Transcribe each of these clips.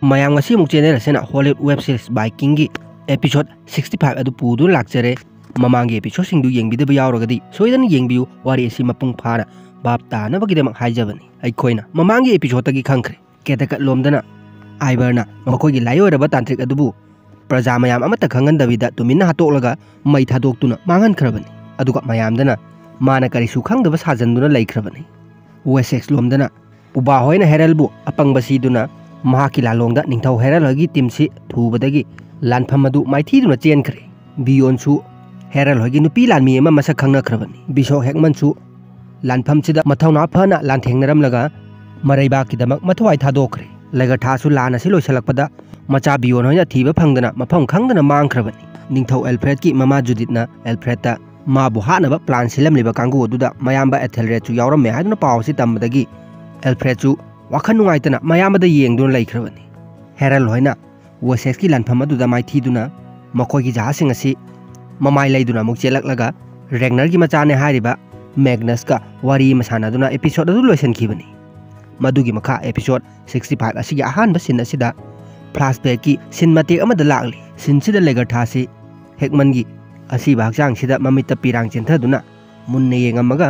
ꯃꯌꯥꯝ ꯉꯁꯤ ꯑꯃꯨꯛ ꯆꯦꯅꯦꯜ ꯑꯁꯤꯅ ꯍꯣꯂꯤꯋꯨꯗ ꯋꯦꯕ ꯁꯤꯔꯤꯁ ꯕꯥꯏꯀꯤꯡꯒꯤ एपिसोड 65 अदु पुदुन लाक्चरे ममांगे एपिसोड सिंगदु येंगबिदब यावरगदि सोयदन येंगबियु वारी असि मपुंग फाना बाप तानबगिदमक हाइजबनि अइखोइना ममांगे एपिसोड तगी खंखरे केतकत लोमदना आइबरना मखोइगी लायोरब तांत्रिक अदुबु प्रजा मयाम अमत खंगनदबिदा तुमिन्ना हातोकलगा मै थादोक्तुना मांगनखरबनि अदुगा मयामदना माना करिसु खंगदब साजनदुना लैखरबनि वेसेक्स लोमदना उबा होइना हेरलबु अपंगबसिदुना महाकी लालोंगदा निंथौ हेरलगी टीमसि थुबदगी लानफम अदु माइथीदुना चेनखरे बियोनसु हेरल होगी नुपी लानमी अमा मसक खंगनखरबनि बिसो हेकमनसु लानफमसिदा मथौना फना लानथेंगनरमलगा मरैबाकीदमक मथवाइ थादोखरे लैगठासु लानसि लोइसलकपदा मचा बियोन होइना थीबा फंगदना मफम खंगदना मांगखरबनि निंथौ एल्फ्रेडकी ममा जुडिटना एल्फ्रेडता माबु हानबा प्लान सिलमलिबा कांगु अदुदा मयामबा एथेलरेडसु यावरमे हादुना पावसि तम्बदगी एल्फ्रेडसु वाखन नुंगाइतना मयामबदा येंगदुना लैखरबनि हेरल होइना वेसेक्सकी लानफम अदुदा माइथीदुना मखोइगी जहासिंग असि ममाइ लैदुना मुक चेलकलगा रेगनरगी मचाने हारिबा मैग्नसका वारी मसानादुना एपिसोड अदु लोइसनखिबनि मदुगी मखा एपिसोड 65 असिगी अहानबा सिन असिदा फ्लैशबैक की सिन मतेक अमदा लाकली सिनसिदा लेगरथासी हेकमनगी असिबा हक्चांगसिदा ममित्ता पिरांग चेंथदुना मुन्ने येंगमगा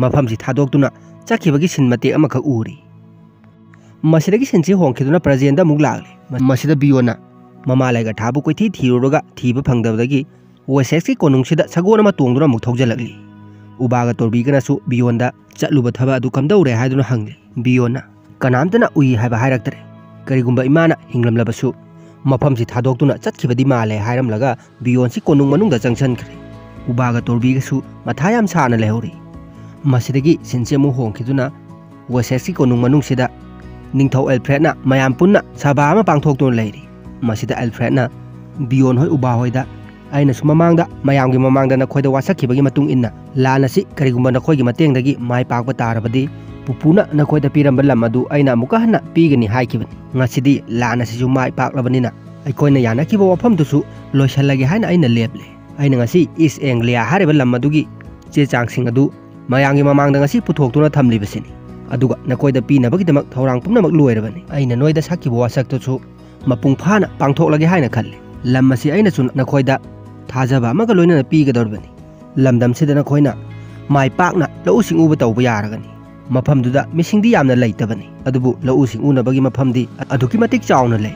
मफमसि थादोक्तुना चखिबगी सिन मतेक अमखा उरी मसिदगी सिनसि होंखिदुना प्रेजेंदा मुक लाकली मसिदा बियोना ममा लेगरथाबु कोइथी थीरुरगा थीबा फंगदबदगी वेसेक्सकी कोनुंगसिदा सगोन अमा तोंगदुना मुक थौजलकली उबागा तोरबीगनासु बियोनदा चलुबा थबा अदु कमदौरे हाइदुना हंगली बियोना कनामतना उई हाइबा हाइरक्तरे करिगुंबा इमाना हिंगलमलबसु मफमसि थादोक्तुना चटखिबदि माले हाइरमलगा बियोनसि कोनुंग मनुंगदा चंगसनखरे उबागा तोरबीगसु मथायाम साना लेहौरी मसिदगी सिनसे मु होंखिदुना वेसेक्सकी कोनुंग मनुंगसिदा निंथौ एल्फ्रेडना मयाम पुन्ना सभा अमा पांगथोक्तुना लैरी मसिदा एल्फ्रेडना बियोन होय उबा होयदा आइना सुममांगदा मयामगी ममांगदा नखोइदा वासखिबगी मतुंग इन्ना लानसि करिगुंबा नखोइगी mateंगदगी माइ पाकबा तारबदि पुपुना नखोइदा पिरंबा लम अदु आइना अमुका हन्ना पीगनी हाइखिबनि ngasidi लानसिसु माइ पाकलबनिना अइखोइना यानाखिबा वाफमदुसु लोइसलगे हाइना आइना लेबले आइना ngasi ईस्ट एंग्लिया हारिबा लम अदुगी चे चांगसिंग अदु मयांगी ममांगदा ngasi पुथोक्तुना थमलिबसिनी अदुगा नखोइदा पीनबगिदमक थौरांग पुनमक लोइरबनि आइना नोइदा साखिबा वासक्तुसु मपुंग फाना पांगथोक्लगे हाइना खल्ले लम असि आइना सु नखोइदा थाजबा अमगा लोइना पीगदौरबनि लमदमसिदा नखोइना माइ पाकना लौसिंग उबा तौबा यारगनि मफमदुदा मिसिंगदि यामना लैतबनि अदुबु लौसिंग उनबगी मफमदि अदुकी मतिक चावना लै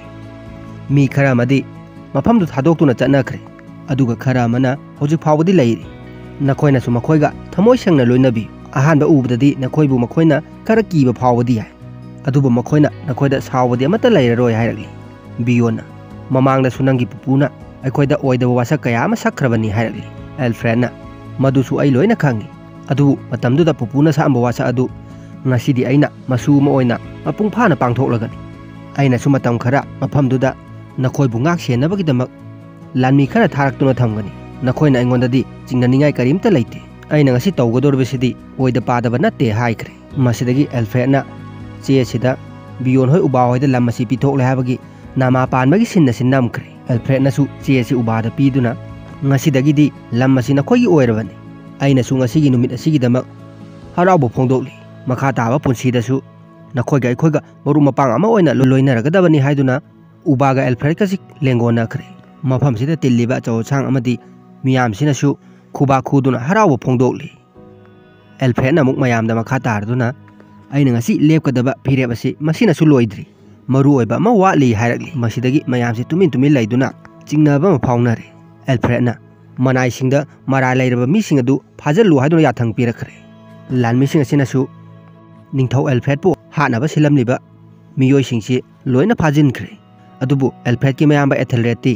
मी खरा मदि मफमदु थादोक्तुना चटनखरे अदुगा खरा मना हौजिक फावबदि लैरि नखोइना सु मखोइगा थमोइ सेंगना लोइनबि अहानबा उबददि नखोइबु मखोइना खरा कीबा फावबदि याय अदुबु मखोइना नखोइदा सावबदि अमता लैररोय हाइरगली बियोना ममांगदा सुनंगी पुपुना अखोइदा ओइदबा वासक कया अमा सखरबनि हाइरगली एल्फ्रेडना मदुसु अइ लोइना खंगी अदु मतमदुदा पुपुना सामबा वासा अदु ngasidi aina masu ma oina mapung phana pangthoklagani aina su matam khara mafamduda nakhoi bu ngak senabagi damak lanmi khara tharaktuna thamgani nakhoina aingondadi chingnaningai karimta leite aina ngasi tawgodorबसिदि oida padaba natte haikre masidagi alfredna che sida biyon hoi uba hoida lamasi pithokle habagi nama panbagi sinna sinnamkre alfredna su che si ubada piduna ngasidagi di lamasi nakhoigi oirabani aina su ngasigi numit asigi damak harabu phongdokli मखा ताबा पुनसीदसु नखोइगा अखोइगा मरु मपांग अमा ओइना लोइनरगदबनि हाइदुना उबागा एल्फ्रेडकासि लेंगोनखरे मफमसिदा तिल्लिबा चौसांग अमदि मियामसिनसु खुबा खुदुना हरावो फोंदोकली एल्फ्रेडना मुक मयामदा मखा तारदुना आइना ngasi लेपकदबा फिरेबसि मसिनसु लोइद्रि मरु ओइबा मा वाली हाइरगली मसिदगी मयामसि तुमिन तुमिन लैदुना चिंगनाबा म फाउनरे एल्फ्रेडना मनाइसिंगदा मरा लैरबा missing अदु फाजलु हाइदुना याथंग पिरखरे लानमिसिंग असिनसु निंथौ एल्फ्रेडपु हानबा सिलमलिबा मियोइसिंगसि लोइना फाजिनखरे अदुबु एल्फ्रेडकी मयामबा एथेलरेडति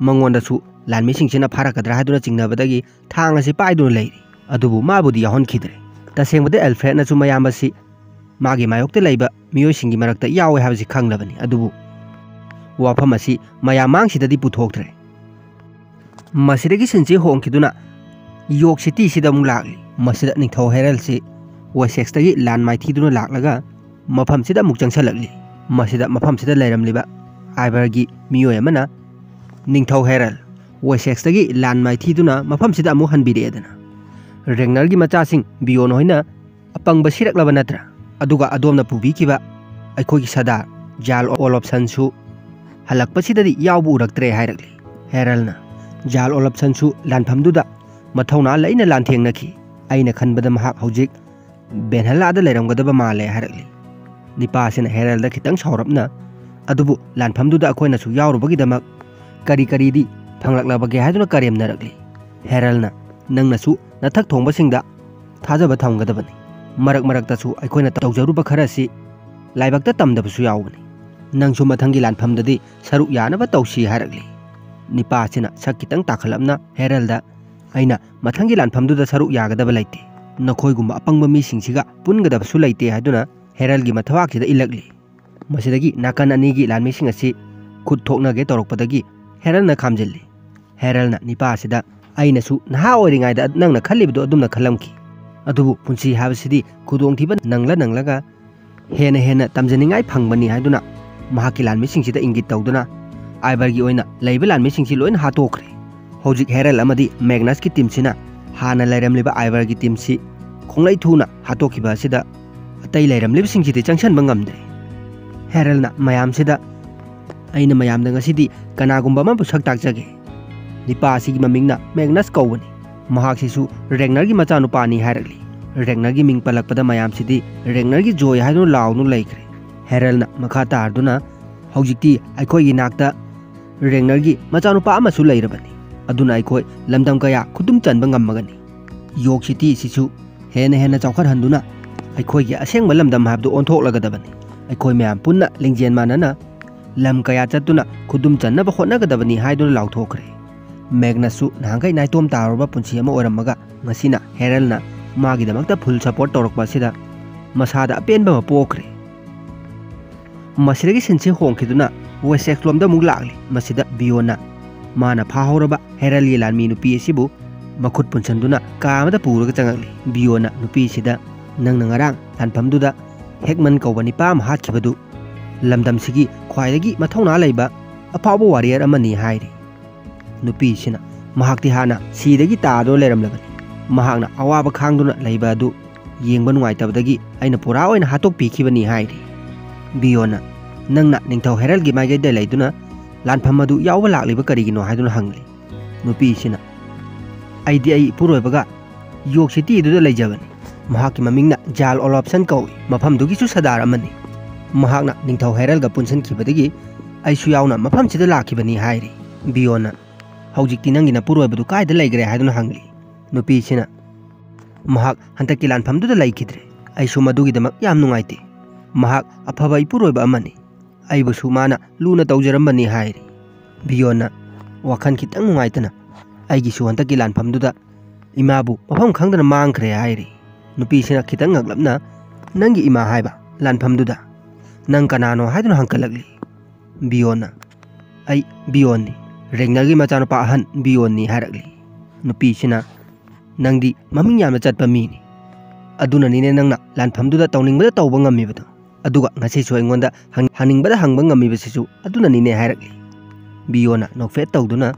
मंगोंदसु लानमिसिंगसिना फारकदरा हादुना चिंगनाबदगी थांगसि पाइदुना लैरि अदुबु माबुदि याहोनखिद्रे तसेंबदे एल्फ्रेडनासु मयामबसि मागी मायोक्ते लैबा मियोइसिंगी मरक्ता यावे हाबसि खंगलबनि अदुबु वाफमसि मयामांगसिददि पुथोक्तरे मसिदगी सिनसि होंखिदुना योक सिटी सिदा मु लागली मसिदा निंथौ हेरलसि वेसेक्सतगी लान माइथीदुना लाकलगा मफमसिदा मुक चंगसलकली मसिदा मफमसिदा लैरमलिबा आइबरगी मियोय अमना निंथौ हेरल वेसेक्सतगी लान माइथीदुना मफमसिदा मु हनबिरेदना रेगनरगी मचासिंग बियोन होइना अपंगबा सिरकलबा नत्रा अदुगा अदोमना पुबीकिबा अखोगी सदा ꯖꯥꯜ ꯑꯣꯂꯣꯞꯁꯟꯁꯨ ꯍꯜꯂꯛꯄꯁꯤꯗꯗꯤ ꯌꯥꯎꯕ ꯎꯔꯛꯇ꯭ꯔꯦ ꯍꯥꯏꯔꯛꯂꯤ꯫ ꯍꯦꯔꯜꯅ ꯖꯥꯜ ꯑꯣꯂꯣꯞꯁꯟꯁꯨ ꯂꯥꯟꯐꯝꯗꯨꯗ ꯃꯊꯧꯅꯥ ꯂꯩꯅ ꯂꯥꯟꯊꯦꯡꯅꯈꯤ꯫ ꯑꯩꯅ ꯈꯟꯕꯗ ꯃꯍꯥꯛ ꯍꯧꯖꯤꯛ ꯚꯦꯟꯍꯜꯂꯥꯗ ꯂꯩꯔꯝꯒꯗꯕ ꯃꯥꯜꯂꯦ ꯍꯥꯏꯔꯛꯂꯤ꯫ ꯅꯤꯄꯥꯁꯤꯅ ꯍꯦꯔꯜꯗ ꯈꯤꯇꯪ ꯁꯥꯎꯔꯞꯅ ꯑꯗꯨꯕꯨ ꯂꯥꯟꯐꯝꯗꯨꯗ ꯑꯩꯈꯣꯏꯅꯁꯨ ꯌꯥꯎꯔꯨꯕꯒꯤꯗꯃꯛ ꯀꯔꯤ ꯀꯔꯤꯗꯤ ꯐꯪꯂꯛꯂꯕꯒꯦ ꯍꯥꯏꯗꯨꯅ ꯀꯔꯦꯝꯅꯔꯛꯂꯤ꯫ ꯍꯦꯔꯜꯅ ꯅꯪꯅꯁꯨ ꯅꯊꯛ ꯊꯣꯡꯕꯁꯤꯡꯗ ꯊꯥꯖꯕ ꯊꯝꯒꯗꯕꯅꯤ꯫ ꯃꯔꯛ ꯃꯔꯛꯇꯁꯨ ꯑꯩꯈꯣꯏꯅ ꯇꯧꯖꯔꯨꯕ ꯈꯔꯁꯤ ꯂꯥꯏꯕꯛꯇ ꯇꯝꯗꯕꯁꯨ ꯌꯥꯎꯕꯅꯤ꯫ ꯅꯪꯁꯨ ꯃꯊꯪꯒꯤ ꯂꯥꯟꯐꯝꯗꯗꯤ ꯁꯔꯨꯛ ꯌꯥꯅꯕ ꯇꯧꯁꯤ ꯍꯥꯏꯔꯛꯂꯤ꯫ ꯅꯤꯄꯥꯁꯤꯅ ꯁꯛ ꯈꯤꯇꯪ ꯇꯥꯈꯠꯂꯞꯅ ꯍꯦꯔꯜꯗ ꯑꯩꯅ ꯃꯊꯪꯒꯤ ꯂꯥꯟꯐꯝꯗꯨꯗ ꯁꯔꯨꯛ ꯌꯥꯒꯗꯕ ꯂꯩꯇꯦ, ꯅꯈꯣꯏꯒꯨꯝꯕ ꯑꯄꯪꯕ ꯃꯤꯁꯤꯡꯁꯤꯒ ꯄꯨꯟꯒꯗꯕꯁꯨ ꯂꯩꯇꯦ ꯍꯥꯏꯗꯨꯅ ꯍꯦꯔꯜꯒꯤ ꯃꯊꯕꯥꯛꯁꯤꯗ ꯏꯜꯂꯛꯂꯤ꯫ ꯃꯁꯤꯗꯒꯤ ꯅꯥꯀꯟ ꯑꯅꯤꯒꯤ ꯂꯥꯟꯃꯤꯁꯤꯡ ꯑꯁꯤ ꯈꯨꯠ ꯊꯣꯛꯅꯒꯦ ꯇꯧꯔꯛꯄꯗꯒꯤ ꯍꯦꯔꯜꯅ ꯈꯥꯝꯖꯤꯜꯂꯤ꯫ ꯍꯦꯔꯜꯅ ꯅꯤꯄꯥꯁꯤꯗ ꯑꯩꯅꯁꯨ ꯅꯍꯥ ꯑꯣꯏꯔꯤꯉꯩꯗ ꯅꯪꯅ ꯈꯜꯂꯤꯕꯗꯣ ꯑꯗꯨꯝꯅ ꯈꯜꯂꯝꯈꯤ, ꯑꯗꯨꯕꯨ ꯄꯨꯟꯁꯤ ꯍꯥꯏꯕꯁꯤꯗꯤ ꯈꯨꯗꯣꯡꯊꯤꯕ ꯅꯪꯂꯒ ꯍꯦꯟꯅ ꯇꯝꯖꯅꯤꯡꯉꯥꯏ ꯐꯪꯕꯅꯤ ꯍꯥꯏꯗꯨꯅ ꯃꯍꯥꯛꯀꯤ ꯂꯥꯟꯃꯤꯁꯤꯡꯁꯤꯗ ꯏꯪꯒꯤꯠ ꯇꯧꯗꯨꯅ ꯑꯥꯏꯕꯔꯒꯤ ꯑꯣꯏꯅ ꯂꯩꯕ ꯂꯥꯟꯃꯤꯁꯤꯡꯁꯤ ꯂꯣꯏꯅ ꯍꯥꯠꯇꯣꯛꯈ꯭ꯔꯦ꯫ ꯍꯧꯖꯤꯛ ꯍꯦꯔꯜ ꯑꯃꯗꯤ ꯃꯦꯒꯅꯁꯀꯤ ꯇꯤꯝꯁꯤꯅ ꯍꯥꯟꯅ ꯂꯩꯔꯝꯂꯤꯕ ꯑꯥꯏꯕꯔꯒꯤ ꯇꯤꯝꯁꯤ ꯈꯣꯡꯂꯩ ꯊꯨꯅ ꯍꯥꯠꯇꯣꯛꯈꯤꯕ ꯑꯁꯤꯗ ꯑꯇꯩ ꯂꯩꯔꯝꯂꯤꯕꯁꯤꯡꯁꯤꯗꯤ ꯆꯪꯁꯤꯟꯕ ꯉꯝꯗ꯭ꯔꯦ꯫ ꯍꯦꯔꯜꯅ ꯃꯌꯥꯝꯁꯤꯗ ꯑꯩꯅ ꯃꯌꯥꯝꯗ ꯉꯁꯤꯗꯤ ꯀꯅꯥꯒꯨꯝꯕ ꯑꯃꯕꯨ ꯁꯛ ꯇꯥꯛꯆꯒꯦ꯫ ꯅꯤꯄꯥ ꯑꯁꯤꯒꯤ ꯃꯃꯤꯡꯅ ꯃꯦꯒꯅꯁ ꯀꯧꯕꯅꯤ꯫ ꯃꯍꯥꯛꯁꯤꯁꯨ ꯔꯦꯒꯅꯔꯒꯤ ꯃꯆꯥꯅꯨꯄꯥꯅꯤ ꯍꯥꯏꯔꯛꯂꯤ꯫ ꯔꯦꯒꯅꯔꯒꯤ ꯃꯤꯡ ꯄꯜꯂꯛꯄꯗ ꯃꯌꯥꯝꯁꯤꯗꯤ ꯔꯦꯒꯅꯔꯒꯤ ꯖꯣꯏ ꯍꯥꯏꯗꯨꯅ ꯂꯥꯎꯅ ꯂꯩꯈ꯭ꯔꯦ꯫ ꯍꯦꯔꯜꯅ ꯃꯈꯥ ꯇꯥꯔꯗꯨꯅ ꯍꯧꯖꯤꯛꯇꯤ ꯑꯩꯈꯣꯏꯒꯤ ꯅꯥꯛꯇ ꯔꯦꯒꯅꯔꯒꯤ ꯃꯆꯥꯅꯨꯄꯥ ꯑꯃꯁꯨ ꯂꯩꯔꯕꯅꯤ, ꯑꯗꯨꯅ ꯑꯩꯈꯣꯏ ꯂꯝꯗꯝ ꯀꯌꯥ ꯈꯨꯗꯨꯝ ꯆꯟꯕ ꯉꯝꯃꯒꯅꯤ꯫ ꯌꯣꯔꯛ ꯁꯤꯇꯤ ꯑꯁꯤꯁꯨ ꯍꯦꯟꯅ ꯆꯥꯎꯈꯠꯍꯟꯗꯨꯅ ꯑꯩꯈꯣꯏꯒꯤ ꯑꯁꯦꯡꯕ ꯂꯝꯗꯝ ꯍꯥꯏꯕꯗꯨ ꯑꯣꯟꯊꯣꯛꯂꯒꯗꯕꯅꯤ꯫ ꯑꯩꯈꯣꯏ ꯃꯌꯥꯝ ꯄꯨꯟꯅ ꯂꯤꯡꯖꯦꯜ ꯃꯥꯟꯅꯅ ꯂꯝ ꯀꯌꯥ ꯆꯠꯇꯨꯅ ꯈꯨꯗꯨꯝ ꯆꯟꯅꯕ ꯍꯣꯠꯅꯒꯗꯕꯅꯤ ꯍꯥꯏꯗꯨꯅ ꯂꯥꯎꯊꯣꯛꯈ꯭ꯔꯦ꯫ ꯃꯦꯒꯅꯁꯁꯨ ꯅꯍꯥꯟꯈꯩ ꯅꯥꯏꯇꯣꯝ ꯇꯥꯔꯨꯔꯕ ꯄꯨꯟꯁꯤ ꯑꯃ ꯑꯣꯏꯔꯝꯃꯒ ꯉꯁꯤꯅ ꯍꯦꯔꯜꯅ ꯃꯥꯒꯤꯗꯃꯛꯇ ꯐꯨꯜ ꯁꯄꯣꯔꯠ ꯇꯧꯔꯛꯄ ꯑꯁꯤꯗ ꯃꯁꯥꯗ ꯑꯄꯦꯟꯕ ꯑꯃ ꯄꯣꯛꯈ꯭ꯔꯦ꯫ ꯃꯁꯤꯗꯒꯤ ꯁꯤꯟꯁꯤ ꯍꯣꯡꯈꯤꯗꯨꯅ ꯋꯦꯁꯦꯛꯁ ꯂꯣꯝꯗ ꯑꯃꯨꯛ ꯂꯥꯛꯂꯤ꯫ ꯃꯁꯤꯗ ꯕꯤꯌꯣꯟꯅ ꯃꯥꯅ ꯐꯥꯍꯧꯔꯕ ꯍꯦꯔꯜꯒꯤ ꯂꯥꯟꯃꯤ ꯅꯨꯄꯤ ꯑꯁꯤꯕꯨ ꯃꯈꯨꯠ ꯄꯨꯟꯁꯤꯟꯗꯨꯅ ꯀꯥ ꯑꯃꯗ ꯄꯨꯔꯒ ꯆꯪꯉꯛꯂꯤ꯫ ꯕꯤꯌꯣꯟꯅ ꯅꯨꯄꯤꯁꯤꯗ ꯅꯪꯅ ꯉꯔꯥꯡ ꯂꯥꯟꯐꯝꯗꯨꯗ ꯍꯦꯛꯃꯟ ꯀꯧꯕ ꯅꯤꯄꯥ ꯑꯃ ꯍꯥꯠꯈꯤꯕꯗꯨ ꯂꯝꯗꯝꯁꯤꯒꯤ ꯈ꯭ꯋꯥꯏꯗꯒꯤ ꯃꯊꯧꯅꯥ ꯂꯩꯕ ꯑꯐꯥꯎꯕ ꯋꯥꯔꯤꯌꯔ ꯑꯃꯅꯤ ꯍꯥꯏꯔꯤ꯫ ꯅꯨꯄꯤꯁꯤꯅ ꯃꯍꯥꯛꯇꯤ ꯍꯥꯟꯅ ꯁꯤꯗꯒꯤ ꯇꯥꯗꯨꯅ ꯂꯩꯔꯝꯂꯕꯅꯤ, ꯃꯍꯥꯛꯅ ꯑꯋꯥꯕ ꯈꯥꯡꯗꯨꯅ ꯂꯩꯕ ꯑꯗꯨ ꯌꯦꯡꯕ ꯅꯨꯡꯉꯥꯏꯇꯕꯗꯒꯤ ꯑꯩꯅ ꯄꯨꯔꯥ ꯑꯣꯏꯅ ꯍꯥꯠꯇꯣꯛꯄꯤꯈꯤꯕꯅꯤ ꯍꯥꯏꯔꯤ꯫ ꯕꯤꯌꯣꯟꯅ ꯅꯪꯅ ꯅꯤꯡꯊꯧ ꯍꯦꯔꯜꯒꯤ ꯃꯥꯏꯀꯩꯗ ꯂꯩꯗꯨꯅ ꯂꯥꯟꯐꯝ ꯑꯗꯨ ꯌꯥꯎꯕ ꯂꯥꯛꯂꯤꯕ ꯀꯔꯤꯒꯤꯅꯣ ꯍꯥꯏꯗꯨꯅ ꯍꯪꯂꯤ꯫ ꯅꯨꯄꯤꯁꯤꯅ ꯑꯩꯗꯤ ꯑꯩ ꯏꯄꯨꯔꯣꯏꯕꯒ ꯌꯣꯔꯛ ꯁꯤꯇꯤꯗꯨꯗ ꯂꯩꯖꯕꯅꯤ, ꯃꯍꯥꯛꯀꯤ ꯃꯃꯤꯡꯅ ꯖꯥꯜ ꯑꯣꯂꯣꯞꯁꯟ ꯀꯧꯏ, ꯃꯐꯝꯗꯨꯒꯤꯁꯨ ꯁꯔꯗꯥꯔ ꯑꯃꯅꯤ, ꯃꯍꯥꯛꯅ ꯅꯤꯡꯊꯧ ꯍꯦꯔꯜꯒ ꯄꯨꯟꯁꯤꯟꯈꯤꯕꯗꯒꯤ ꯑꯩꯁꯨ ꯌꯥꯎꯅ ꯃꯐꯝꯁꯤꯗ ꯂꯥꯛꯈꯤꯕꯅꯤ ꯍꯥꯏꯔꯤ꯫ ꯕꯤꯌꯣꯟꯅ ꯍꯧꯖꯤꯛꯇꯤ ꯅꯪꯒꯤ ꯅꯄꯨꯔꯣꯏꯕꯗꯨ ꯀꯥꯏꯗ ꯂꯩꯈ꯭ꯔꯦ ꯍꯥꯏꯗꯨꯅ ꯍꯪꯂꯤ꯫ ꯅꯨꯄꯤꯁꯤꯅ ꯃꯍꯥꯛ ꯍꯟꯗꯛꯀꯤ ꯂꯥꯟꯐꯝꯗꯨꯗ ꯂꯩꯈꯤꯗ꯭ꯔꯦ, ꯑꯩꯁꯨ ꯃꯗꯨꯒꯤꯗꯃꯛ ꯌꯥꯝ ꯅꯨꯡꯉꯥꯏꯇꯦ, ꯃꯍꯥꯛ ꯑꯐꯕ ꯏꯄꯨꯔꯣꯏꯕ ꯑꯃꯅꯤ, ꯑꯩꯕꯨꯁꯨ ꯃꯥꯅ ꯂꯨꯅ ꯇꯧꯖꯔꯝꯕꯅꯤ ꯍꯥꯏꯔꯤ꯫ ꯕꯤꯌꯣꯟꯅ ꯋꯥꯈꯜ ꯈꯤꯇꯪ ꯅꯨꯡꯉꯥꯏꯇꯅ ꯑꯩꯒꯤꯁꯨ ꯍꯟꯗꯛꯀꯤ ꯂꯥꯟꯐꯝꯗꯨꯗ ꯏꯃꯥꯕꯨ ꯃꯐꯝ ꯈꯪꯗꯅ ꯃꯥꯡꯈ꯭ꯔꯦ ꯍꯥꯏꯔꯤ꯫ ꯅꯨꯄꯤꯁꯤꯅ ꯈꯤꯇꯪ ꯉꯛꯂꯞꯅ ꯅꯪꯒꯤ ꯏꯃꯥ ꯍꯥꯏꯕ ꯂꯥꯟꯐꯝꯗꯨꯗ ꯅꯪ ꯀꯅꯥꯅꯣ ꯍꯥꯏꯗꯨꯅ ꯍꯪꯀꯠꯂꯛꯂꯤ꯫ ꯕꯤꯌꯣꯟꯅ ꯑꯩ ꯕꯤꯌꯣꯟꯅꯤ, ꯔꯦꯒꯅꯔꯒꯤ ꯃꯆꯥꯅꯨꯄꯥ ꯑꯍꯟ ꯕꯤꯌꯣꯟꯅꯤ ꯍꯥꯏꯔꯛꯂꯤ꯫ ꯅꯨꯄꯤꯁꯤꯅ ꯅꯪꯗꯤ ꯃꯃꯤꯡ ꯌꯥꯝꯅ ꯆꯠꯄ ꯃꯤꯅꯤ, ꯑꯗꯨꯅꯅꯤꯅꯦ ꯅꯪꯅ ꯂꯥꯟꯐꯝꯗꯨꯗ ꯇꯧꯅꯤꯡꯕꯗ ꯇꯧꯕ ꯉꯝꯃꯤꯕꯗꯣ, ꯑꯗꯨꯒ ꯉꯁꯤꯁꯨ ꯑꯩꯉꯣꯟꯗ ꯍꯪꯅꯤꯡꯕꯗ ꯍꯪꯕ ꯉꯝꯃꯤꯕꯁꯤꯁꯨ ꯑꯗꯨꯅꯅꯤꯅꯦ ꯍꯥꯏꯔꯛꯂꯤ꯫ ꯕꯤꯌꯣꯟꯅ ꯅꯣꯛꯐꯦꯠ ꯇꯧꯗꯨꯅ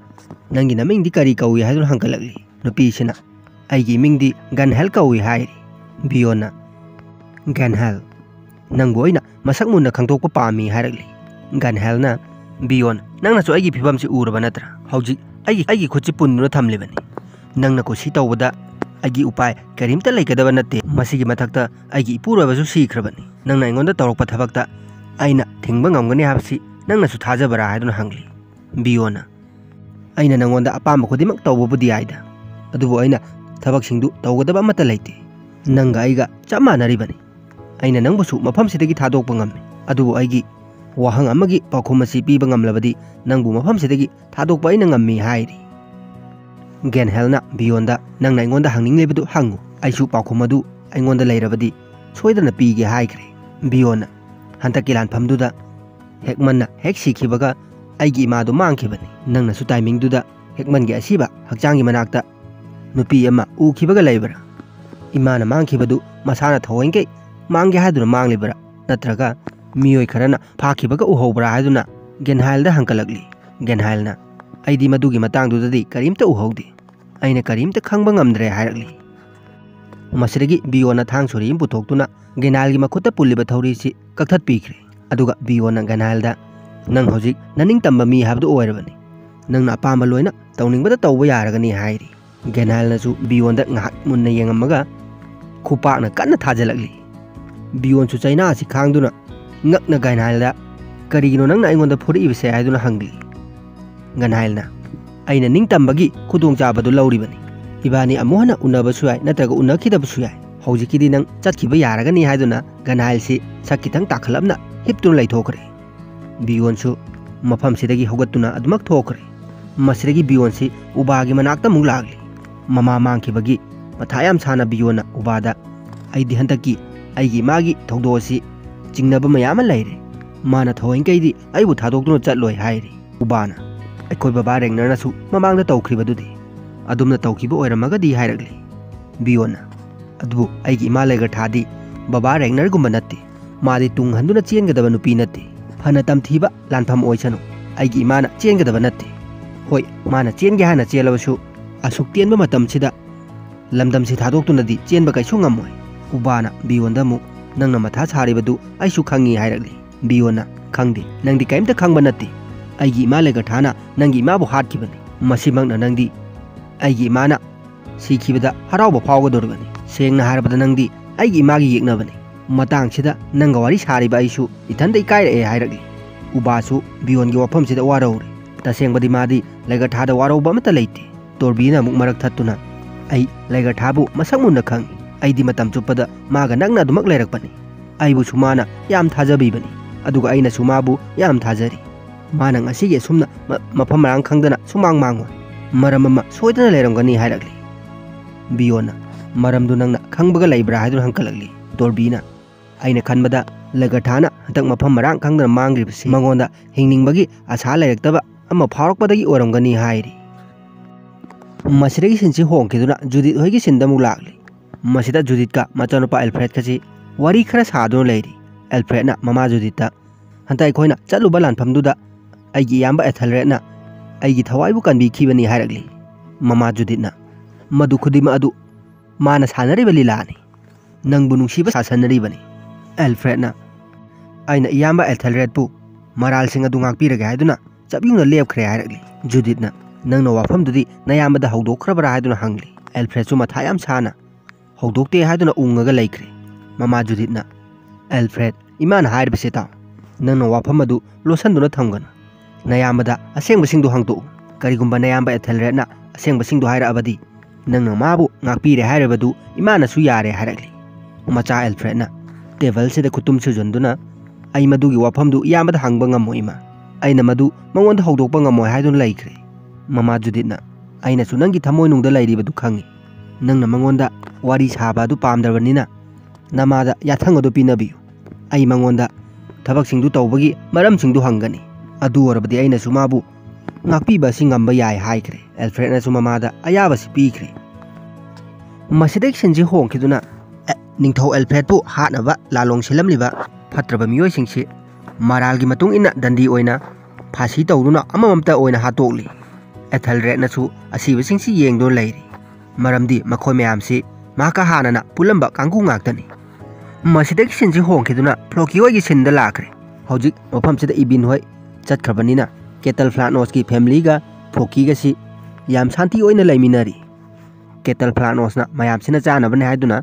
ꯅꯪꯒꯤ ꯅꯃꯤꯡꯗꯤ ꯀꯔꯤ ꯀꯧꯏ ꯍꯥꯏꯗꯨꯅ ꯍꯪꯀꯠꯂꯛꯂꯤ꯫ ꯅꯨꯄꯤꯁꯤꯅ ꯑꯩꯒꯤ ꯃꯤꯡꯗꯤ ꯒꯟꯍꯦꯜ ꯀꯧꯏ ꯍꯥꯏꯔꯤ꯫ ꯕꯤꯌꯣꯟꯅ ꯒꯟꯍꯦꯜ, ꯅꯪꯕꯨ ꯑꯩꯅ ꯃꯁꯛ ꯃꯨꯟꯅ ꯈꯪꯗꯣꯛꯄ ꯄꯥꯝꯃꯤ ꯍꯥꯏꯔꯛꯂꯤ꯫ ꯒꯟꯍꯦꯜꯅ ꯕꯤꯌꯣꯟ ꯅꯪꯅꯁꯨ ꯑꯩꯒꯤ ꯐꯤꯕꯝꯁꯤ ꯎꯔꯕ ꯅꯠꯇ꯭ꯔꯥ? ꯍꯧꯖꯤꯛ ꯑꯩꯒꯤ ꯈꯨꯠꯁꯤ ꯄꯨꯟꯗꯨꯅ ꯊꯝꯂꯤꯕꯅꯤ, ꯅꯪꯅ ꯀꯨꯁꯤ ꯇꯧꯕꯗ ꯑꯩꯒꯤ ꯎꯄꯥꯏ ꯀꯔꯤꯝꯇ ꯂꯩꯒꯗꯕ ꯅꯠꯇꯦ, ꯃꯁꯤꯒꯤ ꯃꯊꯛꯇ ꯑꯩꯒꯤ ꯏꯄꯨꯔꯣꯏꯕꯁꯨ ꯁꯤꯈ꯭ꯔꯕꯅꯤ, ꯅꯪꯅ ꯑꯩꯉꯣꯟꯗ ꯇꯧꯔꯛꯄ ꯊꯕꯛꯇ ꯑꯩꯅ ꯊꯤꯡꯕ ꯉꯝꯒꯅꯤ ꯍꯥꯏꯕꯁꯤ ꯅꯪꯅꯁꯨ ꯊꯥꯖꯕ꯭ꯔꯥ ꯍꯥꯏꯗꯨꯅ ꯍꯪꯂꯤ꯫ ꯕꯤꯌꯣꯟꯅ ꯑꯩꯅ ꯅꯪꯉꯣꯟꯗ ꯑꯄꯥꯝꯕ ꯈꯨꯗꯤꯡꯃꯛ ꯇꯧꯕꯕꯨꯗꯤ ꯌꯥꯏꯗ, ꯑꯗꯨꯕꯨ ꯑꯩꯅ ꯊꯕꯛꯁꯤꯡꯗꯨ ꯇꯧꯒꯗꯕ ꯑꯃꯠꯇ ꯂꯩꯇꯦ, ꯅꯪꯒ ꯑꯩꯒ ꯆꯞ ꯃꯥꯟꯅꯔꯤꯕꯅꯤ, ꯑꯩꯅ ꯅꯪꯕꯨꯁꯨ ꯃꯐꯝꯁꯤꯗꯒꯤ ꯊꯥꯗꯣꯛꯄ ꯉꯝꯃꯤ, ꯑꯗꯨꯕꯨ ꯑꯩꯒꯤ ꯋꯥꯍꯪ ꯑꯃꯒꯤ ꯄꯥꯎꯈꯨꯝ ꯑꯁꯤ ꯄꯤꯕ ꯉꯝꯂꯕꯗꯤ ꯅꯪꯕꯨ ꯃꯐꯝꯁꯤꯗꯒꯤ ꯊꯥꯗꯣꯛꯄ ꯑꯩꯅ ꯉꯝꯃꯤ ꯍꯥꯏꯔꯤ꯫ ꯒꯟꯍꯦꯜꯅ ꯕꯤꯌꯣꯟꯗ ꯅꯪꯅ ꯑꯩꯉꯣꯟꯗ ꯍꯪꯅꯤꯡꯂꯤꯕꯗꯨ ꯍꯪꯉꯨ, ꯑꯩꯁꯨ ꯄꯥꯎꯈꯨꯝ ꯑꯗꯨ ꯑꯩꯉꯣꯟꯗ ꯂꯩꯔꯕꯗꯤ ꯁꯣꯏꯗꯅ ꯄꯤꯒꯦ ꯍꯥꯏꯈ꯭ꯔꯦ꯫ ꯕꯤꯌꯣꯟꯅ ꯍꯟꯗꯛꯀꯤ ꯂꯥꯟꯐꯝꯗꯨꯗ ꯍꯦꯛꯃꯟꯅ ꯍꯦꯛ ꯁꯤꯈꯤꯕꯒ ꯑꯩꯒꯤ ꯏꯃꯥꯗꯨ ꯃꯥꯡꯈꯤꯕꯅꯤ, ꯅꯪꯅꯁꯨ ꯇꯥꯏꯃꯤꯡꯗꯨꯗ ꯍꯦꯛꯃꯟꯒꯤ ꯑꯁꯤꯕ ꯍꯛꯆꯥꯡꯒꯤ ꯃꯅꯥꯛꯇ ꯅꯨꯄꯤ ꯑꯃ ꯎꯈꯤꯕꯒ ꯂꯩꯕ꯭ꯔꯥ? ꯏꯃꯥꯅ ꯃꯥꯡꯈꯤꯕꯗꯨ ꯃꯁꯥꯅ ꯊꯑꯣꯏnkꯩ ꯃꯥꯡꯒꯦ ꯍꯥꯏꯗꯨꯅ ꯃꯥꯡꯂꯤꯕ꯭ꯔꯥ, ꯅꯠꯇ꯭ꯔꯒ ꯃꯤꯑꯣꯏ ꯈꯔꯅ ꯐꯥꯈꯤꯕꯒ ꯎꯍꯧꯕ꯭ꯔꯥ ꯍꯥꯏꯗꯨꯅ ꯒꯟꯍꯦꯜꯗ ꯍꯪꯀꯠꯂꯛꯂꯤ꯫ ꯒꯟꯍꯦꯜꯅ ꯑꯩꯗꯤ ꯃꯗꯨꯒꯤ ꯃꯇꯥꯡꯗꯨꯗꯗꯤ ꯀꯔꯤꯝꯇ ꯎꯍꯧꯗꯦ, ꯑꯩꯅ ꯀꯔꯤꯝꯇ ꯈꯪꯕ ꯉꯝꯗ꯭ꯔꯦ ꯍꯥꯏꯔꯛꯂꯤ꯫ ꯃꯁꯤꯗꯒꯤ ꯕꯤꯌꯣꯟꯅ ꯊꯥꯡ ꯁꯣꯔꯤ ꯑꯃ ꯄꯨꯊꯣꯛꯇꯨꯅ ꯒꯟꯍꯦꯜꯒꯤ ꯃꯈꯨꯠꯇ ꯄꯨꯜꯂꯤꯕ ꯊꯧꯔꯤꯁꯤ ꯀꯛꯊꯠꯄꯤꯈ꯭ꯔꯦ, अदुगा बियोन गनाइलदा नंग हौजिक ननिंग तंबा मी हाबदु ओइरबनी नंग ना पामा लोइना तौनिंगबदा तौबा यारगनी हाइरी गनाइलनासु बियोनदा ngahak munna yengammaga khupakna kanna thajalakli बियोनसु चाइना asi khangduna ngakna ganailda karigino nangna aingonda phuribise haiduna hangli ganailna aina ningtambagi khudong chabadu lauribani ibani amuhana unabasu yai natraga unakhidabasu yai hojikidi nang chatkiba yaragani haiduna ganail si sakitang takhalamna hiptun laithokre बियोनसु मफम सिदगी होगतुना अदमक थोखरे मसिदगी बियोनसी उबागी मनाक्ता मुग लागली mama मांखिबगी मथायाम साना बियोना उबादा आइदि हंतकी आइगी मागी थौदोसी चिंगनब मयाम लैरे माना थोइंकैदि आइबु थादोक्तुना चटलोय हाइरी उबाना अखोय बाबा रेंगनरनासु ममांगदा तौखरिबदुदि अदुमना तौखिबो ओइरमगदी हाइरगली बियोना अदुबु आइगी इमा लेगर थादी बाबा रेंगनर गुम्बा नत्ते मादी तुंग हंदुना चेनगदब नुपी नत्ते फना तमथीबा लानफम ओइसनु आइगी इमाना चेनगदब नत्ते होय माना चेनगे हाना चेलबसु असुक तेनबा मतमसिदा लमदमसि थादोक्तुनदी चेनबा कैसु ngमोय उबाना बियोनदा मु नंगना मथा सारिबदु आइसु खंगी हाइरगली बियोना खंगदे नंगदी कैमता खंगबा नत्ते आइगी इमा लेगर थाना नंगी इमाबु हाटखिबनी मसिमंगना नंगदी आइगी इमाना सिखिबदा हरावबा फावगदोरबनी सेंगना हारबदा नंगदी आइगी इमागी येकनबनी मतंगसिदा नंगा वारी सारिबा आइसु इथंदा इकाइरए हाइरगली उबासु बियोनगी वफमसिदा वारौरे तसेंगबदी मादी लेगर थादा वारौबा अमता लेते तोरबीना मुक मरक थत्तुना आई लेगर थाबु मसक मुन्ना खंगी आइदी मतम चुप्पदा मागा नंगना अदुमक लेरकपनी आइबु सुमाना याम थाजबीबनी अदुगा आइना सुमाबु याम थाजरी माना ngasiगे सुमना मफम मरांग खंगदना सुमांग मांगो मरम अमा सोइदना लेरंगनी हाइरगली बियोना मरमदु नंगना खंगबगा लेब्रा हाइदुना हंकलगली तोरबीना आइना खनबदा लेगर थाना हतक मफम मरांग खंगदना मांग्रिबसि मंगोंदा हिंगनिंगबगी आशा लेरक्तबा अमा फावरकपदगी ओरंगनी हाइरी मसिदगी सिनसि होंखिदुना जुदित होइगी सिंदमु लागली मसिदा जुदितका मचानुपा एल्फ्रेड कसी वारी खरा सादुना लेरी एल्फ्रेडना ममा जुदिता हंता अखोइना चलुबा लानफमदुदा आइगी याम्बा एथलरेडना आइगी थवाइबु कनबिखिबनी हाइरगली ममा जुदितना मदु खुदिमा अदु माना सानरिबा लीलानी नंगबु नुंसिबा सासनरिबनी एल्फ्रेडना आइना याम्बा एथलरेडपु मरालसिंग अदु ngakpirage haiduna चबयुना लेपखरे हाइरगली जुदितना नंगना वाफमदुदी नयामदा हौदोखरबरा हाइदुना हंगली एल्फ्रेडसु मथायाम साना हौदोक्ते हाइदुना उंगगा लेखरे ममा जुदितना एल्फ्रेड इमान हाइरबसे ताव नंगना वाफमदु लोसनदुना थमगना नयामदा असेंबसिंदु हंगतो करिगुंबा नयामबा एथलरेडना असेंबसिंदु हाइरअबदी नंगना माबु ngakpire हाइरबदु इमानसु यारे हाइरगली मचा एल्फ्रेडना टेबलसेदा खुतुम सुजनदुना आई मदुगी वाफमदु यामदा हंगबा ngमोइमा आइना मदु मंगोंदा हौदोकपा ngमोय हाइदुना लेखरे ममा जुदितना आइना सु नंगी थमोय नुंगदा लेरिबदु खंगी नंगना मंगोंदा वारी साबादु पामदरबनिना नमादा याथंगदु पिनबियु आई मंगोंदा थबकसिंदु तौबगी मरमसिंदु हंगनी अदु ओरबदी आइना सु माबु ngakpiba singamba yai haikre एल्फ्रेडना सु ममादा अयाबसि पीखरे मसिदगी सिनसि होंखिदुना निंगथौ एल्फ्रेडपु हाटनबा लालोंग सिलमलिबा फत्रबा मियोयसिंगसि मरालगी मतुंग इना दंडी ओइना फासी तौदुना अमममता ओइना हातोकली एथलरेडनासु असिबसिंगसि येंगदो लेरी मरमदी मखोय मयामसि माका हानाना पुलंबा कांगु ngakतनी मसिदगी सिनसि होंखिदुना फ्लोकी होयगी सिनदा लाखरे हौजिक मफमसिदा इबिन होय चटखरबनिना केटल फ्लानोस की फैमिलीगा फ्लोकीगसि याम शांति ओइना लेमिनारी केटल फ्लानोसना मयामसिना चानबने हाइदुना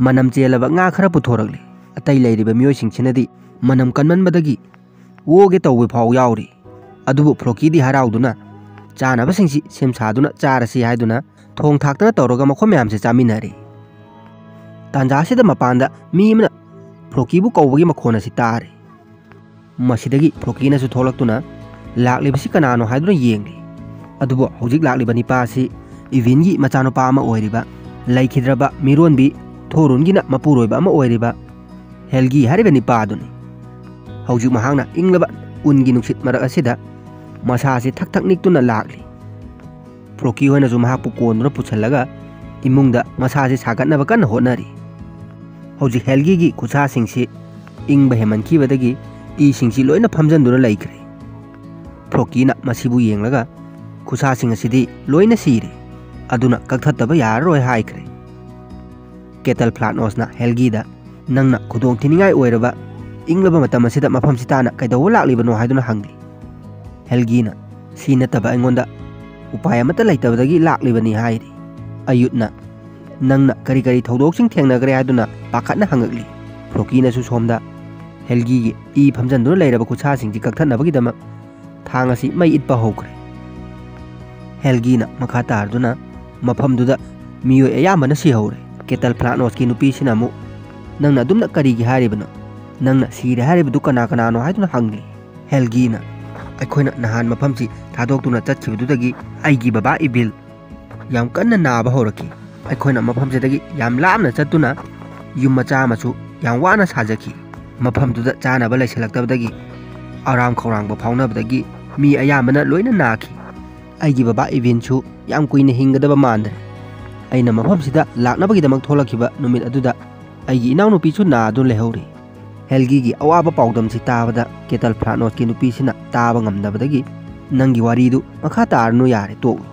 मनम चेलबा nga खरा पुथोरगले अतै लेरिबा मियोयसिंगसिनदी मनम कनमनबदगी वोगे तौबे फाव यावरी अदुबु फ्लोकीदी हराउदुना चानबसिंगसि सेमसादुना चारसि हाइदुना थोंग थाक्तना तौरगा मखो मयामसे चामिनारी तांजासिदा मपानदा मीमना फ्लोकीबु कौबगी मखोनसि तारे मसिदगी फ्लोकीनासु थोलक्तुना लाक्लिबसि कनानो हाइदुना येंगली अदुबु हौजिक लाक्लिबा निपासि इविनगी मचानुपा अमा ओइरिबा लैखिद्रबा मिरोनबी थोरुनगिना मपुरोइबा अमा ओइरिबा हेलगी हारिबा निपादुनी हौजिक महांगना इंगलबा उनगी नुक्सित मरक असिदा मसासे थक थक निक्तुना लाक्ली फ्लोकी होइनासु महापु कोनदुना पुछलगा इमुंगदा मसासे सागतनबा कन्ना होटनरी हौजिक हेलगी खुसासिंगसि इंगबा हेमनखिबदगी इसिंगसि लोइना फमजनदुना लैखरे फ्लोकीना मसिबु येंगलगा खुसासिंग असिदी लोइना सिरे अदुना कक्थतबा याररोय हाइखरे केटल फ्लानोसना हेलगीदा नंगना खुदोंग थिनिंगाय ओइरबा इंग्लबा मतम असिदा मफम सिताना कैदौ लाक्लिबनो हाइदुना हंगली हेलगीना सी नतबा अइंगोंदा उपाय अमता लैतबदगी लाक्लिबनी हाइरी अयुतना नंगना करी करी थौदोकसिंग थेंनगरे हाइदुना पाखतना हंगकली फ्लोकीनासु सोमदा हेलगीगी ई फमजनदुना लैरबा खुछासिंगजी कक्थनबगीदमक थांग असि मै इटपा हौख्रे हेलगीना मखा तारदुना मफमदुदा मियोय अयामबना सिहौरे केटल फ्लानोसकी नुपीसिना मु नंगना दुमना करीगी हारिबनो नंगना सीरे हारिबदु कना कनानो हाइदुना हंगली हेलगीना अखोइना नहान मफमसी थादोक्तुना चटखिबदुदगी आइगी बाबा इबिल याम कन्ना नाबा हौरकी अखोइना मफमसेदगी याम लामना चत्तुना युम मचा अमसु याम वाना साजखी मफमदुदा चानाबा लैसलक्तबदगी आराम खौरांबा फाउनबदगी मी अयामबना लोइना नाखी आइगी बाबा इबिनसु याम कुइना हिंगदबा मांद्रे अइना मफमसिदा लाक्नबगीदमक थोलखिबा नुमित अदुदा आइगी इनाउनुपीसु नादुन लेहौरी हेलगीगी अवाबा पाउदमसि ताबदा केटल फ्लानोसकी नुपीसिना ताबा ngamdabadagi नंगी वारीदु मखा तारनु यारे तोगु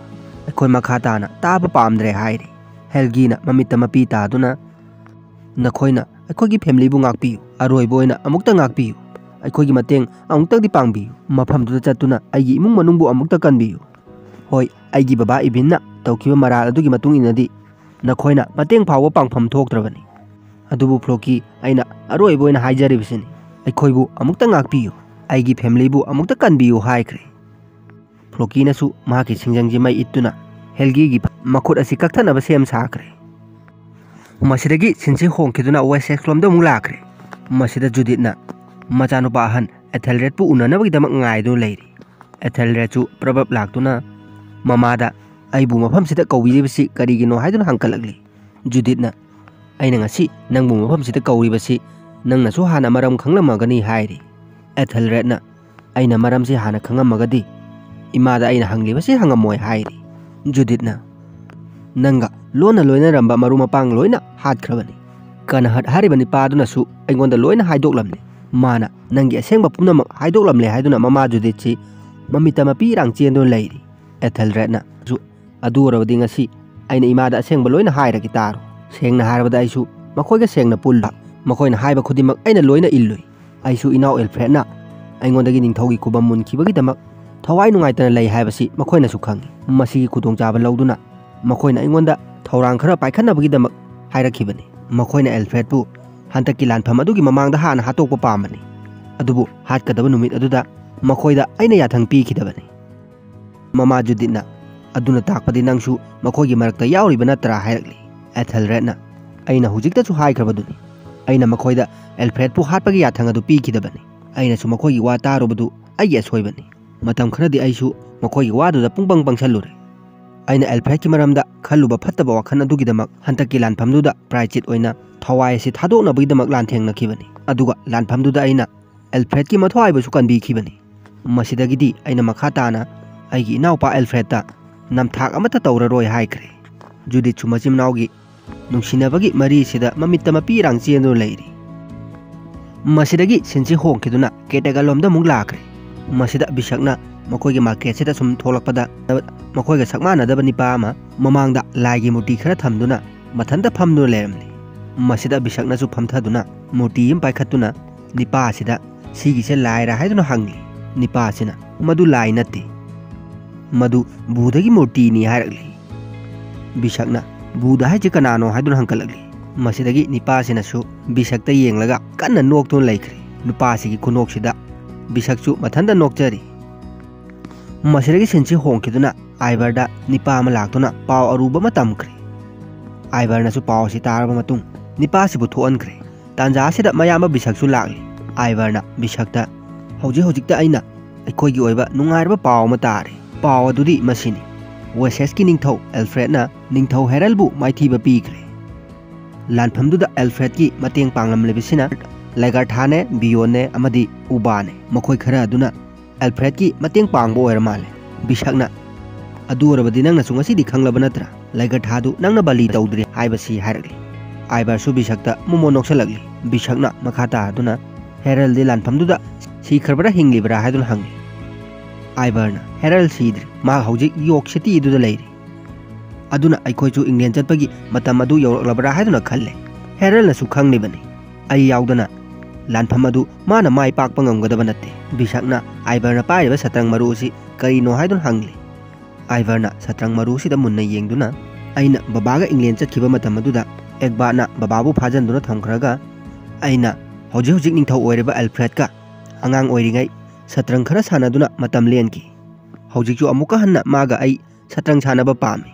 अखोय मखा ताना ताबा पामद्रे हाइरे हेलगीना ममित्ता मपी तादुना नखोयना अखोयगी फैमिलीबु ngakpiyu अरोइबोयना अमुक्ता ngakpiyu अखोयगी मतेंग अमुक्तादी पांगबिyu मफमदुदा चत्तुना आइगी इमुंग मनुंगबु अमुक्ता कनबिyu होय आइगी बाबा इबिनना तौखिबा मराल अदुगी मतुंग इनदी नखोयना मतेंग फावबा पांगफम थोक्त्रबनी अदुबु फ्लोकी अइना अरोइबोयना हाइजरिबिसिनी अखोयबु अमुक्ता ngakpiyu आइगी फैमिलीबु अमुक्ता कनबिyu हाइख्रे फ्लोकीनासु माकी सिंजंगजी मै इत्तुना हेलगीगी मखुद असि कक्थनबा सेम साख्रे मसिदगी सिनसि होंखिदुना वेसेक्स लोमदा मुग लाख्रे मसिदा जुदितना मचानुपा अहन एथेलरेटपु उननबगीदमक ngaइदु लैरी एथेलरेटसु प्रबब लाक्तुना ममादा आइबु मफमसिदा कौबिरिबसि करिगिनो हाइदुना हंकलगली जुदितना अइना ngasi नंगबु मफमसिदा कौरिबसि नंगनासु हाना मरम खंगलमगनी हाइरी एथेलरेटना अइना मरमसि हाना खंगमगदी इमादा अइना हंगलिबसि हंगमोय हाइरी जुदितना नंगा लोना लोइना रंबा मरु मपांग लोइना हातख्रबनी कना हट हारिबनी पादुनासु अइगोंदा लोइना हाइदोकलमने माना नंगी असेंबा पुनमक हाइदोकलमले हाइदुना ममा जुदितसि ममिता मपी रांग चेंदुन लैरी एथेलरेटना जु अदुरबदी ngasi अइना इमादा असेंबा लोइना हाइरगी तारो सेंगना हारबदा आइसु मखोयगा सेंगना पुल्ला मखोयना हाइबा खुदिमक अइना लोइना इल्लुई आइसु इनाउ एलफ्रेडना अइगोंदगी निंगथौगी कुबम मुनखिबगीदमक थवाई नुंगाइतना लै हाइबसि मखोयनासु खंगी मसिगी खुदोंचाबा लौदुना मखोयना अइगोंदा थौरांग खरा पाइखनबगीदमक हाइरखिबनी मखोयना एलफ्रेडपु हंतकी लानफम अदुगी ममांगदा हाना हातोकपा पामबनी अदुबु हातकदबा नुमित अदुदा मखोयदा अइना याथंग पीखिदबनी ममा जुदितना अदुना ताकपदि नंगसु मखोयगी मरक्ता याउरिबा नत्रा हाइरकली एथेलरेटना अइना हुजिक्तासु हाइख्रबदुनी अइना मखोयदा एलफ्रेडपु हातपगी याथंग अदु पीखिदबनी अइनासु मखोयगी वा तारुबदु अइगे सोइबनी मतम खरदी आइसु मखोयगी वादुदा पुंगपंग पंगसलुरे अइना एलफ्रेडकी मरमदा खल्लुबा फत्तबा वखन अदुगिदमक हंतकी लानफमदुदा प्राइचित ओइना थवाई असि थादोकनबगीदमक लानथेंगनखिबनी अदुगा लानफमदुदा अइना एलफ्रेडकी मथवाइबसु कनबीखिबनी मसिदगिदी अइना मखा ताना अइगी इनाउपा एलफ्रेडता नमथाक अमता तौररोय हाइख्रे जुदितसु मचिमनाउगी नुंसिनबगी मरीसिदा ममित्ता मपी रांग चेंदु लैरी मसिदगी सिनसि होंखिदुना केटेगलोमदा मुग लाख्रे मसिदा बिशकना मखोयगी मार्केटसिदा सुम थोलकपदा मखोयगा सकमानदबा निपा अमा ममांगदा लाइगी मूर्ति खरा थमदुना मथंदा फमदुना लेरमली मसिदा बिशकनासु फमथदुना मूर्ति यम पाइखतुना निपा असिदा सिगिसे लाइरा हाइदुना हंगली निपा असिना मदु लाई नत्ते मदु बुधगी मूर्ति नि हाइरकली बिशकना बुधा हाइजे कनानो हाइदुना हंकलगली मसिदगी निपा असिनासु बिशकता येंगलगा कन्ना नोक्तुन लैख्रे नुपासिगी खुनोक्सिदा बिशकसु मथंदा नोक्चरी मसिदगी सिनसि होंखिदुना आइबरदा निपा अमा लाक्तुना पाव अरुबा मा तमख्रे आइबरनासु पावसि तारबा मतुंग निपासिबु थोअनख्रे तांजासिदा मयामा बिशकसु लाक्ली आइबरना बिशकता हौजिक्ता अइना अखोयगी ओइबा नुंगाइरबा पाव अमा तारे पाव अदुदि मसिनी वेसेक्सकी निंगथौ एलफ्रेडना निंगथौ हेरल्बु माइथीबा पीख्रे लानफमदुदा एलफ्रेडकी मतेंग पांगलमलेबिसिना लैगरथाने बियोने अमदि उबाने मखोय खरा अदुना एलफ्रेडकी मतेंग पांगबो ओइर माले बिशकना अदुरबदि नंगनासु ngasiदी खंगलबा नत्रा लैगरथादु नंगना बलि तौद्रि हाइबसि हाइरकली आइबरसु बिशकता मुमो नोक्सलगली बिशकना मखाता अदुना हेरल्दी लानफमदुदा सिखरबरा हिंगलिबरा हाइदुना हंगली आइबरना हेरल सीद्रि मा हौजिक योक सिटी दुदा लैरी अदुना अइखोयचु इंग्लैंड चटपगी मतम अदु यौरक्लबरा हाइदुना खल्ले हेरलनासु खंगलिबनी अइ याउदना लानफम अदु माना माई पाकपा ngamgadaba natte bisakna Ivarna pairiba satrang maru si karino haidun hangli Ivarna satrang maru si da munna yengduna aina babaga England chatkiba matam aduda ekbana bababu phajanduna thamkhraga aina hojik ningthau oireba Alfred ka angang oiringai satrang khara sanaduna matam lenki hojikju amuka hanna maga ai satrang sanaba pami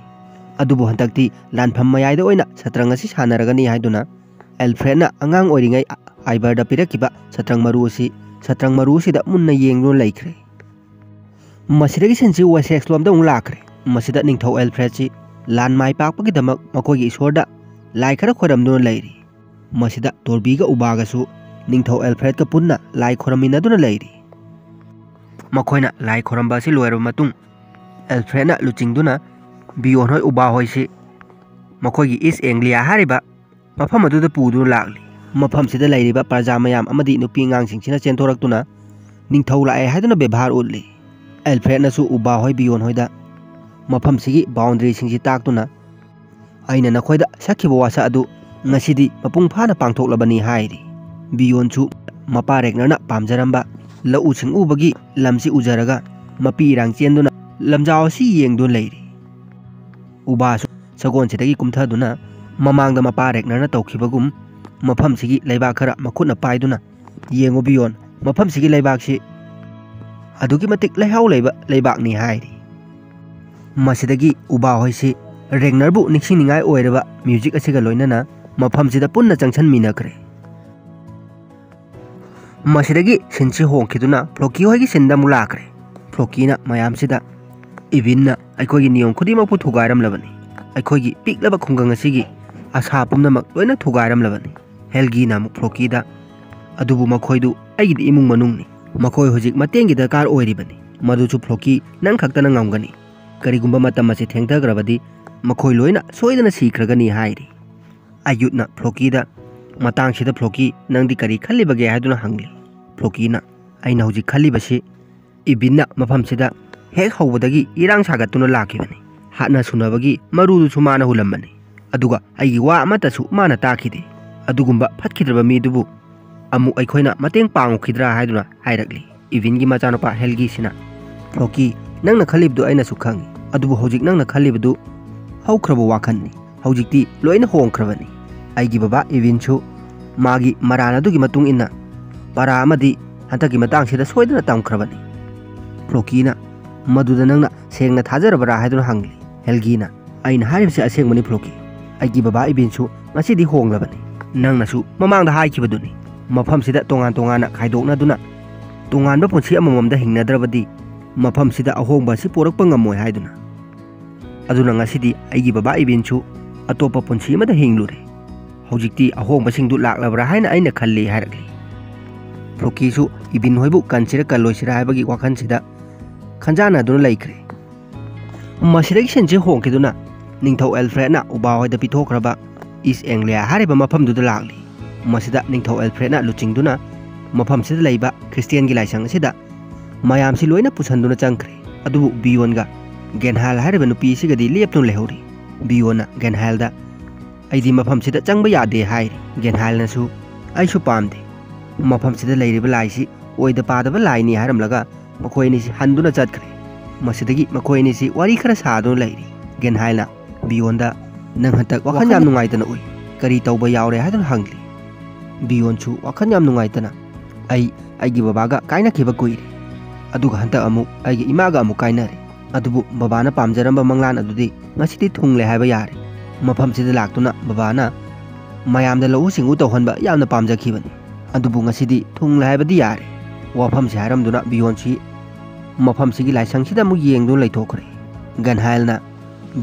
adubu hantakti lanpham mayaida oina satrang asi sanaragani haiduna Alfred na angang oiringai Ivar da pirakiba satrang maru si da munna yengduna laikre masidagi sensi Wessex lomda lakre masida ningthau Alfred si lan mai pakpa gidamak makogi isorda lai khara khoramduna lairi masida torbiga ubaga su ningthau Alfred ka punna lai khoraminaduna lairi makoina lai khoramba si loirba matung Alfred na luchingduna biyon hoi uba hoi si makogi East Anglia hariba mafam aduda puduna lakli mafam sida lairiba praja mayam amadi nupi ngangsingchina chentoraktuna ningthau lae haiduna bebhar utli Alfred na su uba hoi biyon hoida mafam sigi boundary singsi taktuna aina nakhoida sakhiba wasa adu ngasidi mapung phana pangthoklabani hairi biyon chu mapa reknarna pamjaramba lau sing ubagi lamsi ujaraga mapi rang chenduna lamjao si yengdun leiri uba su sagon sidagi kumthaduna mamangda mapa reknarna tawkhibagum mafam sigi leibak khara makhutna paiduna yengo biyon mafam sigi leibak si adugi matik leihau leiba leibak ni hairi masidagi uba hoi si Regnerbu nixingningai oiraba music asiga loinana mafam sida punna changchan minakre masidagi senchi hongkiduna Floki hoigi senda mulakre Floki na mayam sida ibinna aikogi niyom khudima pu thugairam labani aikogi piklaba khungang asigi asa pumnamak loina thugairam labani Helgi na muk Floki da adubu makhoidu aigi imung manungni makoi hojik matengi dakar oiribani maduchu Floki nang khaktana ngamgani karigumba matam ase thengthagrabadi makhoi loina soidana sikragani hairi ayutna Floki da matang sida Floki nangdi kari khallibage haiduna hangli Floki na aina hojik khallibasi ibinna mafam sida hek hawbadagi irang sagatuna lakibani hatna sunabagi marudu sumana hulammani aduga aigi wa amata su mana takhide adugumba phatkidraba midubu amu aikhoina mateng pangu khidra haiduna hairakli ibingi machanapa Helgi sina Floki nangna khalibdu aina su khangi adubu hojik nangna khalibdu haukraba wakhanni hojikti loina hongkrabani aigi baba Evinchu magi marana dugi matung inna para amadi hantaki matang sida soidana tamkrabani Floki na maduda nangna sengna thajarabara haiduna hangli Helgi na aina haribse asengmani Floki aigi baba Evinchu masidi honglabani nangna su mamangda haikibaduni mafam sida tongan tongana khaidokna duna tonganba punsi amamamda hingnadrabadi mafam sida ahongba si porakpa ngamoi haiduna aduna ngasidi aigi baba Evinchu atopa punsi amada hinglure hojikti ahongba singdu laklabra haina aina khalli harakli Floki su ibin hoibu kansira kalloisira haibagi wakhan sida khanjana duna laikre masidagi senje hongkiduna ningthau Alfred na uba hoida pithokraba East Anglia hariba mafam duda lakli masida ningthau Alfred na luchingduna mafam sida leiba Christian gi laisang sida mayam si loina pusanduna changkre adubu biyonga Genhal hariba nupi sigadi lepnu lehori biyona Genhal da aidi mafam sida changba yade hairi Genhal na su aisu pamde mafam sida leiriba laisi oida padaba laini haramlaga makoini si handuna chatkre masidagi makoini si wari khara saduna leiri Genhal na biyonda nang hatak wakhan yam nungaitana oi kari tauba yaure hadun hangli biyon chu wakhan yam nungaitana aigi babaga kaina khiba kuiri aduga hantak amu aigi imaga amu kainare adubu babana pamjaramba manglan adudi ngasidi thungle haiba yare mafam sida laktuna babana mayamda lau singu tawhanba yamna pamjakhibani adubu ngasidi thungle haibadi yare wafam si haramduna biyon si mafam sigi laisang sida mu yengdun laithokre Genhal na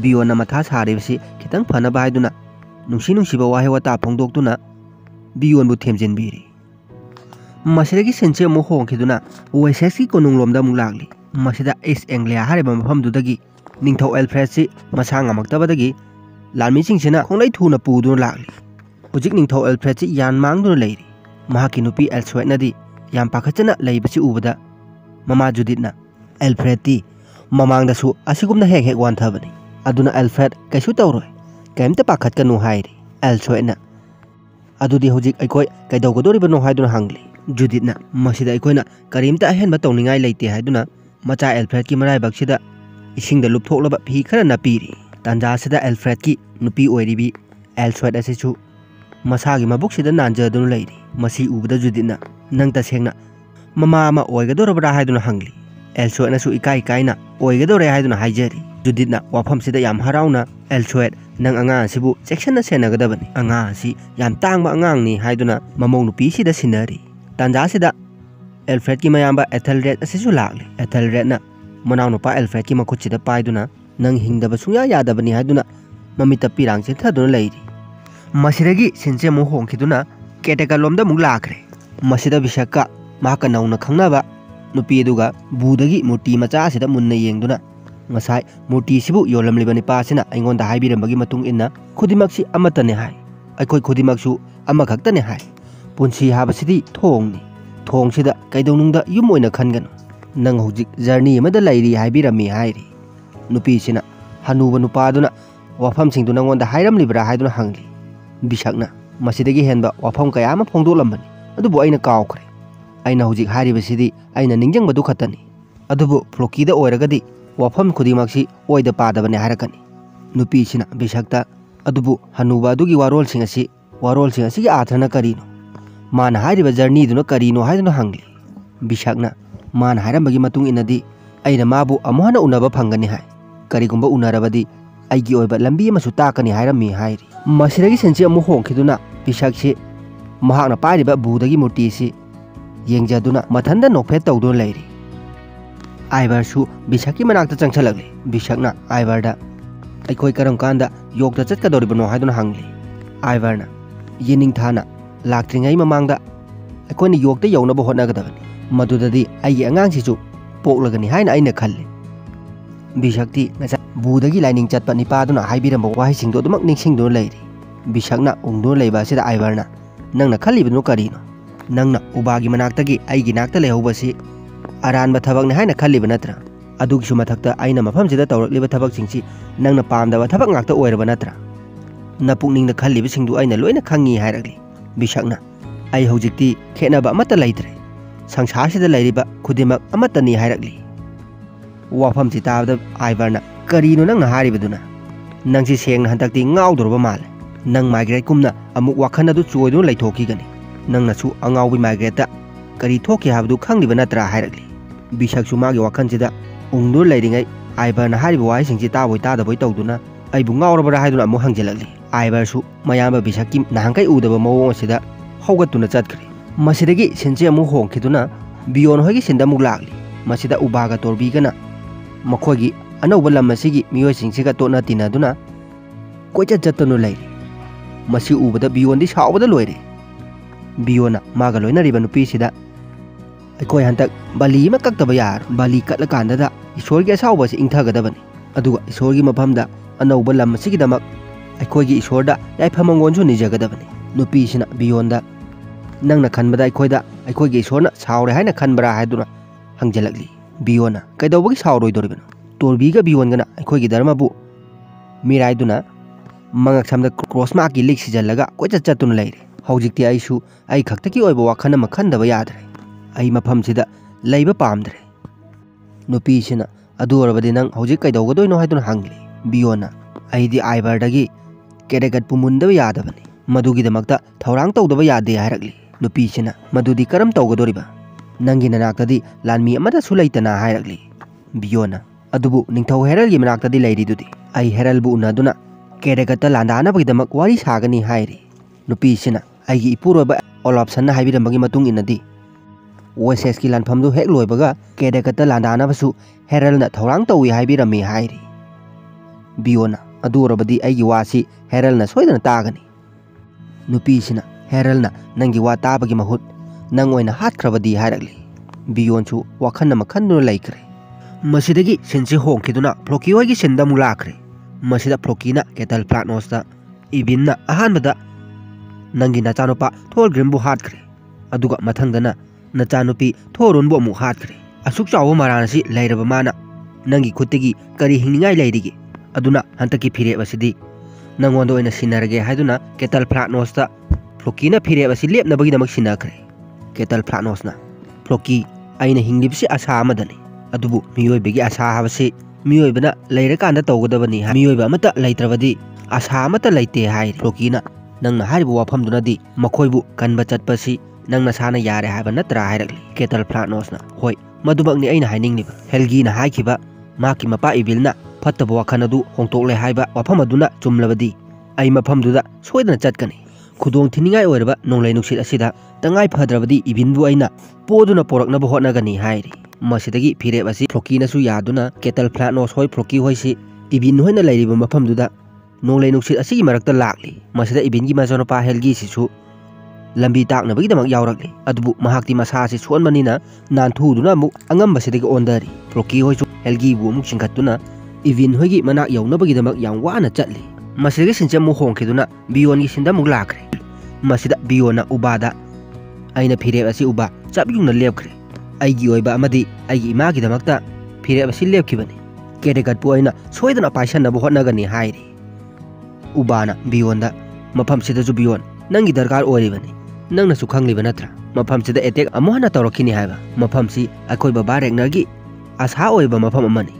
biyona matha saribasi khitang phana baiduna nungsiba wahe wata phongdoktuna biyon bu themjenbiri masidagi senche mo hongkhiduna Wessex ki konunglomda mu lakli masida East Anglia hariba mafamdudagi ningthau Alfred si masa ngamaktabadagi lalmi singsina khonglai thuna puduna lakli hojik ningthau Alfred si yan mangduna leiri mahaki nupi Elsewhere nadi yam pakhachana leibasi ubada mama Judith na Alfred ti mamangda su asigumna hek wanthabani aduna Alfred kaisu tawroi kaimta pakhatkanu hairi Elsewhere na अदुदी हौजिक अखोय कैदौगदोरिबनो हाइदुना हंगली जुदितना मसिदा अखोयना करीमता अहेनबा तौनिंगाय लेते हाइदुना मचा Alfred की मराइबक्सिदा इसिंगदा लुपथोकलबा फी खरा नापीरी तांजासिदा Alfred की नुपी ओइरिबी एल्स्वेट असिसु मसागी मबुकसिदा नांजदुना Larry मसी उबदा जुदितना नंग तसेंगना mama अमा ओइगदोरबरा हाइदुना हंगली एल्स्वेटनासु इकाई काइना ओइगदोरे हाइदुना हाइजरी जुदितना वाफमसिदा याम हराउना एल्स्वेट नंग अंगां सिबु सेक्शनना सेनगदबनी अंगां सि याम तांगबा अंगांगनी हाइदुना ममौ नुपीसिदा सिनरी तांजासिदा एल्फ्रेड की मयाम्बा एथेलरेड असिसु लागले एथेलरेडना मनाव नुपा एल्फ्रेड की मखुचिदा पाइदुना नंग हिंगदबा सुया यादबनी हाइदुना ममिता पिरांग चिंथदुना लैरी मसिदगी सिनसे मु होंखिदुना केटेका लोमदा मु लाखरे मसिदा बिशक्का माका नौना खंगनाबा नुपी दुगा बुदगी मूर्ति मचा असिदा Munna येंगदुना ngasai murti sibu yolamlibani pasina aingonda haibirambagi matung inna khudimaki amatane hai aikoi khudimaksu amakhakta hai punsi habasidi thongni thongsida kaidonungda yum oina khangano nang hojik journey amada lairi haibirami hairi nupi sina hanuba nupaduna wafam singdu nangonda hairamlibra haiduna hangli bisakna masidagi henba wafam kaya ama phongdolambani adubu aina kaawkhre aina hojik haribasidi aina ningjangba du khatani adubu flokida oiragadi वाफम खुदिमाक्सी ओइदा पादबने हारकनी नुपीसिना बिशक्ता अदुबु हनुबा दुगी वारोलसिंग असि आथरना करीनो मान हारिबा journey दुना करीनो हाइदुना हंगली बिशक्ना मान हारमबगी मतुंग इनदी अइना माबु अमहना उनबा फंगनी हाय करीगुंबा उनरबदी अइगी ओइबा लंबी अमसु ताकनी हाइरमी हाइरी मसिरगी sensi अमु होंखिदुना बिशक्सी महाकना Paribas बुदगी मूर्तिसी येंगजादुना मथंदा नोकफेट तौदुना Larry आइबरसु बिशक्की मनाक्ता चंगछलगले बिशक्ना आइबरदा अखोय करम कांदा योगता चटकदोरिबनो हाइदुना हंगली आइबरना येनिंग थाना लाक्त्रिंगै ममांगदा अखोयनि योगता यौनबो होटनागदबनी मदुददी अइगी अंगांगसिसु पोकलगनी हाइना अइना खल्ले बिशक्ति नसा बुदगी lining चटपा निपादुना हाइबिरमबो वाहिसिंगदो दुमक निंगसिंगदुना Larry बिशक्ना उंगदुना लैबा सिदा आइबरना नंगना खल्लिबनो करीनो नंगना उबागी मनाक्तगी अइगी नाक्ता लेहौबसी अरानबा थबकने हाइना खल्लिबा नत्रा अदुगिसु मथक्ता आइना मफमसिदा तौरक्लिबा थबकसिंगसि नंगना पामदबा थबक ngakta ओइरबा नत्रा नपुकनिंगदा खल्लिबसिंगदु आइना लोइना खंगी हाइरगली बिशक्ना आई हौजिक्ति खेनबा अमता लैत्रे संसारसिदा लैरिबा खुदिमक अमतनी हाइरगली वाफमसि ताबदा आइबरना करीनो नंगना हारिबदुना नंगसि सेंगना हंतक्ति ngaudorba माले नंग माइग्रेट कुमना अमुक वाखन अदु चोइदुना लैथोखिगनी नंगनासु अंगाउबि माइग्रेटता करी थोके हाबदु खंगलिबा नत्रा हाइरगली बिशक्सु मागे वाखनसिदा उंगदुर लैरिङै आइबरना हारिबा वाइसिंगसि ताबोय तादबोय तौदुना अइबु ngaurabara हाइदुना अमु हंगजेलगली आइबरसु मयामा बिशक्की नाहंकै उदबा मवोंग असिदा हौगतुना चटखरे मसिदगी सिनसे अमु होंखिदुना बियोन होगी सिंदा मु लागली मसिदा उबागा तोरबीगना मखोगी अनौबा लम असिगी मियोइसिंगसिगा तोना तिनादुना कोइचत चतनु लैरी मसि उबदा बियोनदि सावबदा लोइरे बियोना मागा लोइनरिबा नुपीसिदा अखोय हंतक बाली मा कक्तबा यार बाली कटला कांददा ईश्वरगी असावबसि इंथगदबनी अदुगा ईश्वरगी मफमदा अनौबा लम असिगिदमक अखोयगी ईश्वरदा याइफमंगोनसु निजगदबनी नुपीसिना बियोनदा नंगना खनबदा अखोयदा अखोयगी ईश्वरना सावरे हाइना खनबरा हाइदुना हंगजेलगली बियोना कैदौबगी सावरोइदोरिबनो तोरबीगा बियोनगना अखोयगी धर्मबु मिराइदुना मंगक समदा क्रॉस मार्क की लिक सिजलगा कोइचत चतुन लैरे हौजिक्ति आइसु आई खक्तकी ओइबा वाखन अमा खंदबा यादरे आई मफमसिदा लैबा पामदरे नुपीसिना अदुरबदि नंग हौजिक कैदौगदोइनो हाइदुना हंगली बियोना आइदि आइबरदगी केरेगत पुमुंदबा यादबनी मदुगिदमक्ता थौरांग तौदबा यादे हाइरगली नुपीसिना मदुदि करम तौगदोरिबा नंगी ननाक्तदि लानमी अमदासु लैतना हाइरगली बियोना अदुबु निंगथौ हेरलगी मनाक्तदि लैरिदुदि आई हेरलबु उनादुना केरेगत लांदानबगिदमक वारी सागनी हाइरी नुपीसिना आइगी इपुरोबा ओलॉप्सनना हाइबिरमबगी मतुंग इनदी ओएसएस की लानफमदु हेक लोइबगा केरेगत लांदानबसु हेरलना थौरांग तौई हाइबिरमी हाइरी बियोना अदुरबदि आइगी वासी हेरलना सोइदना तागनी नुपीसिना हेरलना नंगी वा ताबगी महुत नंग ओइना हातख्रबदि हाइरगली बियोनसु वाखन अमा खंदुना लैखरे मसिदगी सिनसे होंखिदुना फ्लोकी होइगी सिंदा मु लाखरे मसिदा फ्लोकीना केटल प्लाटनोसदा इबिनना अहानबदा नंगी नचानुपा थोल ग्रिमबु हातखरे अदुगा मथंगदना नचानुपी थोरुनबु अमु हातखरे असुक चावो मारानसि लैरबा माना नंगी खुत्तिगी करी हिंनिंगाय लैरिगे अदुना हंतकी फिरेबसिदी नंगोंदो ओइना सिनरगे हाइदुना केटल प्लाटनोसदा फ्लोकीना फिरेब असी लेपनबगीदमक सिनाखरे केटल फ्लानोसना फ्लोकी अइना हिंगिबसी आशा अमदनी अदुबु मियोइबेगी आशा हाबसी मियोइबना लैरकांदा तौगदबनी मियोइबा अमता लैत्रबदी आशा अमता लैते हाय फ्लोकीना नंगना हारिबु वाफमदुनादी मखोइबु कनबा चटपसी नंगना साना यारे हायबा नत्रा हायरकली केटल फ्लानोसना होय मदुबकनी अइना हायनिंगलिबा हेलगीना हायखिबा माकी मपा इबिलना फत्तबा वाखन अदु होंतोकले हायबा वाफम अदुना चुमलबदी अइ मफमदुदा सोयदना चटकनी खुदोंग थिनिंगाय ओइरबा नोंलै नुक्सित असिदा तंगाय फद्रबदी इबिनबु अइना पोदुना पोरकनबा होटनागनी हायरी मसिदगी फिरेब असी फ्लोकीनासु यादुना केटल फ्लानोस होय फ्लोकी होयसी इबिन होयना लैरिबा मफमदुदा नोंलै नुक्सित असिगी मरक्ता लाक्ली मसिदा इबिनगी मजोनपा हेलगी सिसु लंबी ताकनबगीदमक यावरकली अदुबु महाक्ति मसासी सोनमनिना नानथुदुना अमुक अंगमबसिदगी ओंदरी फ्लोकी होयसु हेलगीबु अमुक चिंखत्तुना इबिन होयगी मनाक यौनबगीदमक याम वाना चटली मसिदगी सिंचम मु होंखिदुना बियोनगी सिंदमुक लाखरे मसिदा बियोना उबादा अइना फिरेब असी उबा चपयुंगना लेपखरे अइगी ओइबा अमदी अइगी इमागीदमक्ता फिरेब असी लेपखिबनी केरेगतपु अइना सोयदना पाइसनबु होटनागनी हायरी उबाना बियोनदा मफमसिदजु बियोन नंगी दरकार ओइरिबनी नंगनासु खंगलिबा नत्रा मफमसिदा एटेक अमुहना तौरखिनी हायबा मफमसी अखोय बाबा रेगनरगी आशा ओइबा मफम अमनी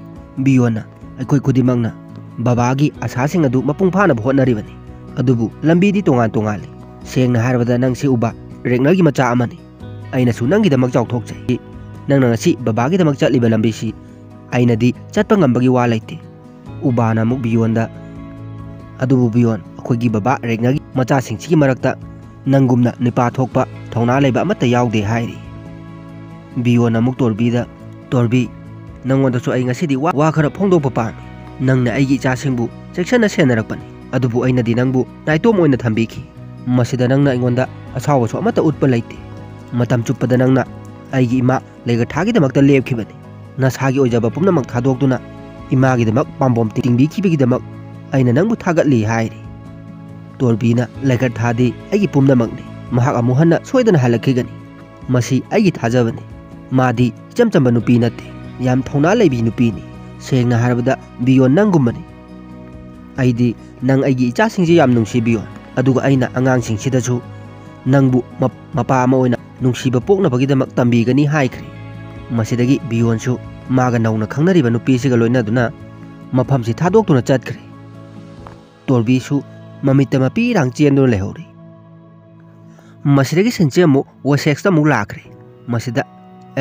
बियोना अखोय खुदिमंगना बाबागी आशासिंग अदु मपुंग फानबा होटनरिबनी अदुबु लंबीदी तोंगान तोंगाले सेंगना हारबदा नंगसी उबा रेगनरगी मचा अमनी अइनासु नंगीदमक चाउथोकजै नंगना ngasi बाबागीदमक चटलिबा लंबीसी अइनादी चटपा ngambagi वा लैते उबाना मुक बियोनदा अदुबु बियोन अखोयगी बाबा रेगनरगी मचा सिंगसिगी मरक्ता नंगुमना निपा थोकपा थौना लैबा अमता यावदे हायरी बियोन अमुक तोरबीदा तोरबी नंगोंदसु अइ ngasiदी वा खरा फोंदोकपा पामी नंगना अइगी इचासिंगबु सेक्शनना सेनरकपनी अदुबु अइनादी नंगबु नाइतोम ओइना थंबीखी मसिदा नंगना अइगोंदा असावसु अमता उतपा लैते मतम चुप्पदा नंगना अइगी इमा लेगथागीदमक्ता लेपखिबनी नसागी ओइजबा पुमनमक थादोकदुना इमागीदमक पाम्बोम तिंगबीखिबगीदमक अइना नंगबु थागतली हायरी तोरबीना लेगथादी अइगी पुमनमकनी महाक अमुहन्ना सोयदना हलखिगनी मसी अइगी थाजबनी मादी इचमचंबा नुपी नत्ते याम थौना लैबी नुपीनी सेंगना हारबदा बियोन नंगुमबनी अइदी नंग अइगी इचासिंगजे याम नुंसीबियोन अदुगा अइना अंगांगसिंगसिदसु नंगबु मपा अमा ओइना नुंसीबा पोकनबगीदमक तंबीगनी हायख्री मसिदगी बियोनसु मागा नौना खंगनरिबा नुपीसिगा लोइनादुना मफमसि थादोक्तुना चटख्रे तोरबीसु ममित्ता मपीरांग चेंदुना लेहौरी मसिदगी सिंचेमु वसेक्सता मुक लाखरे मसिदा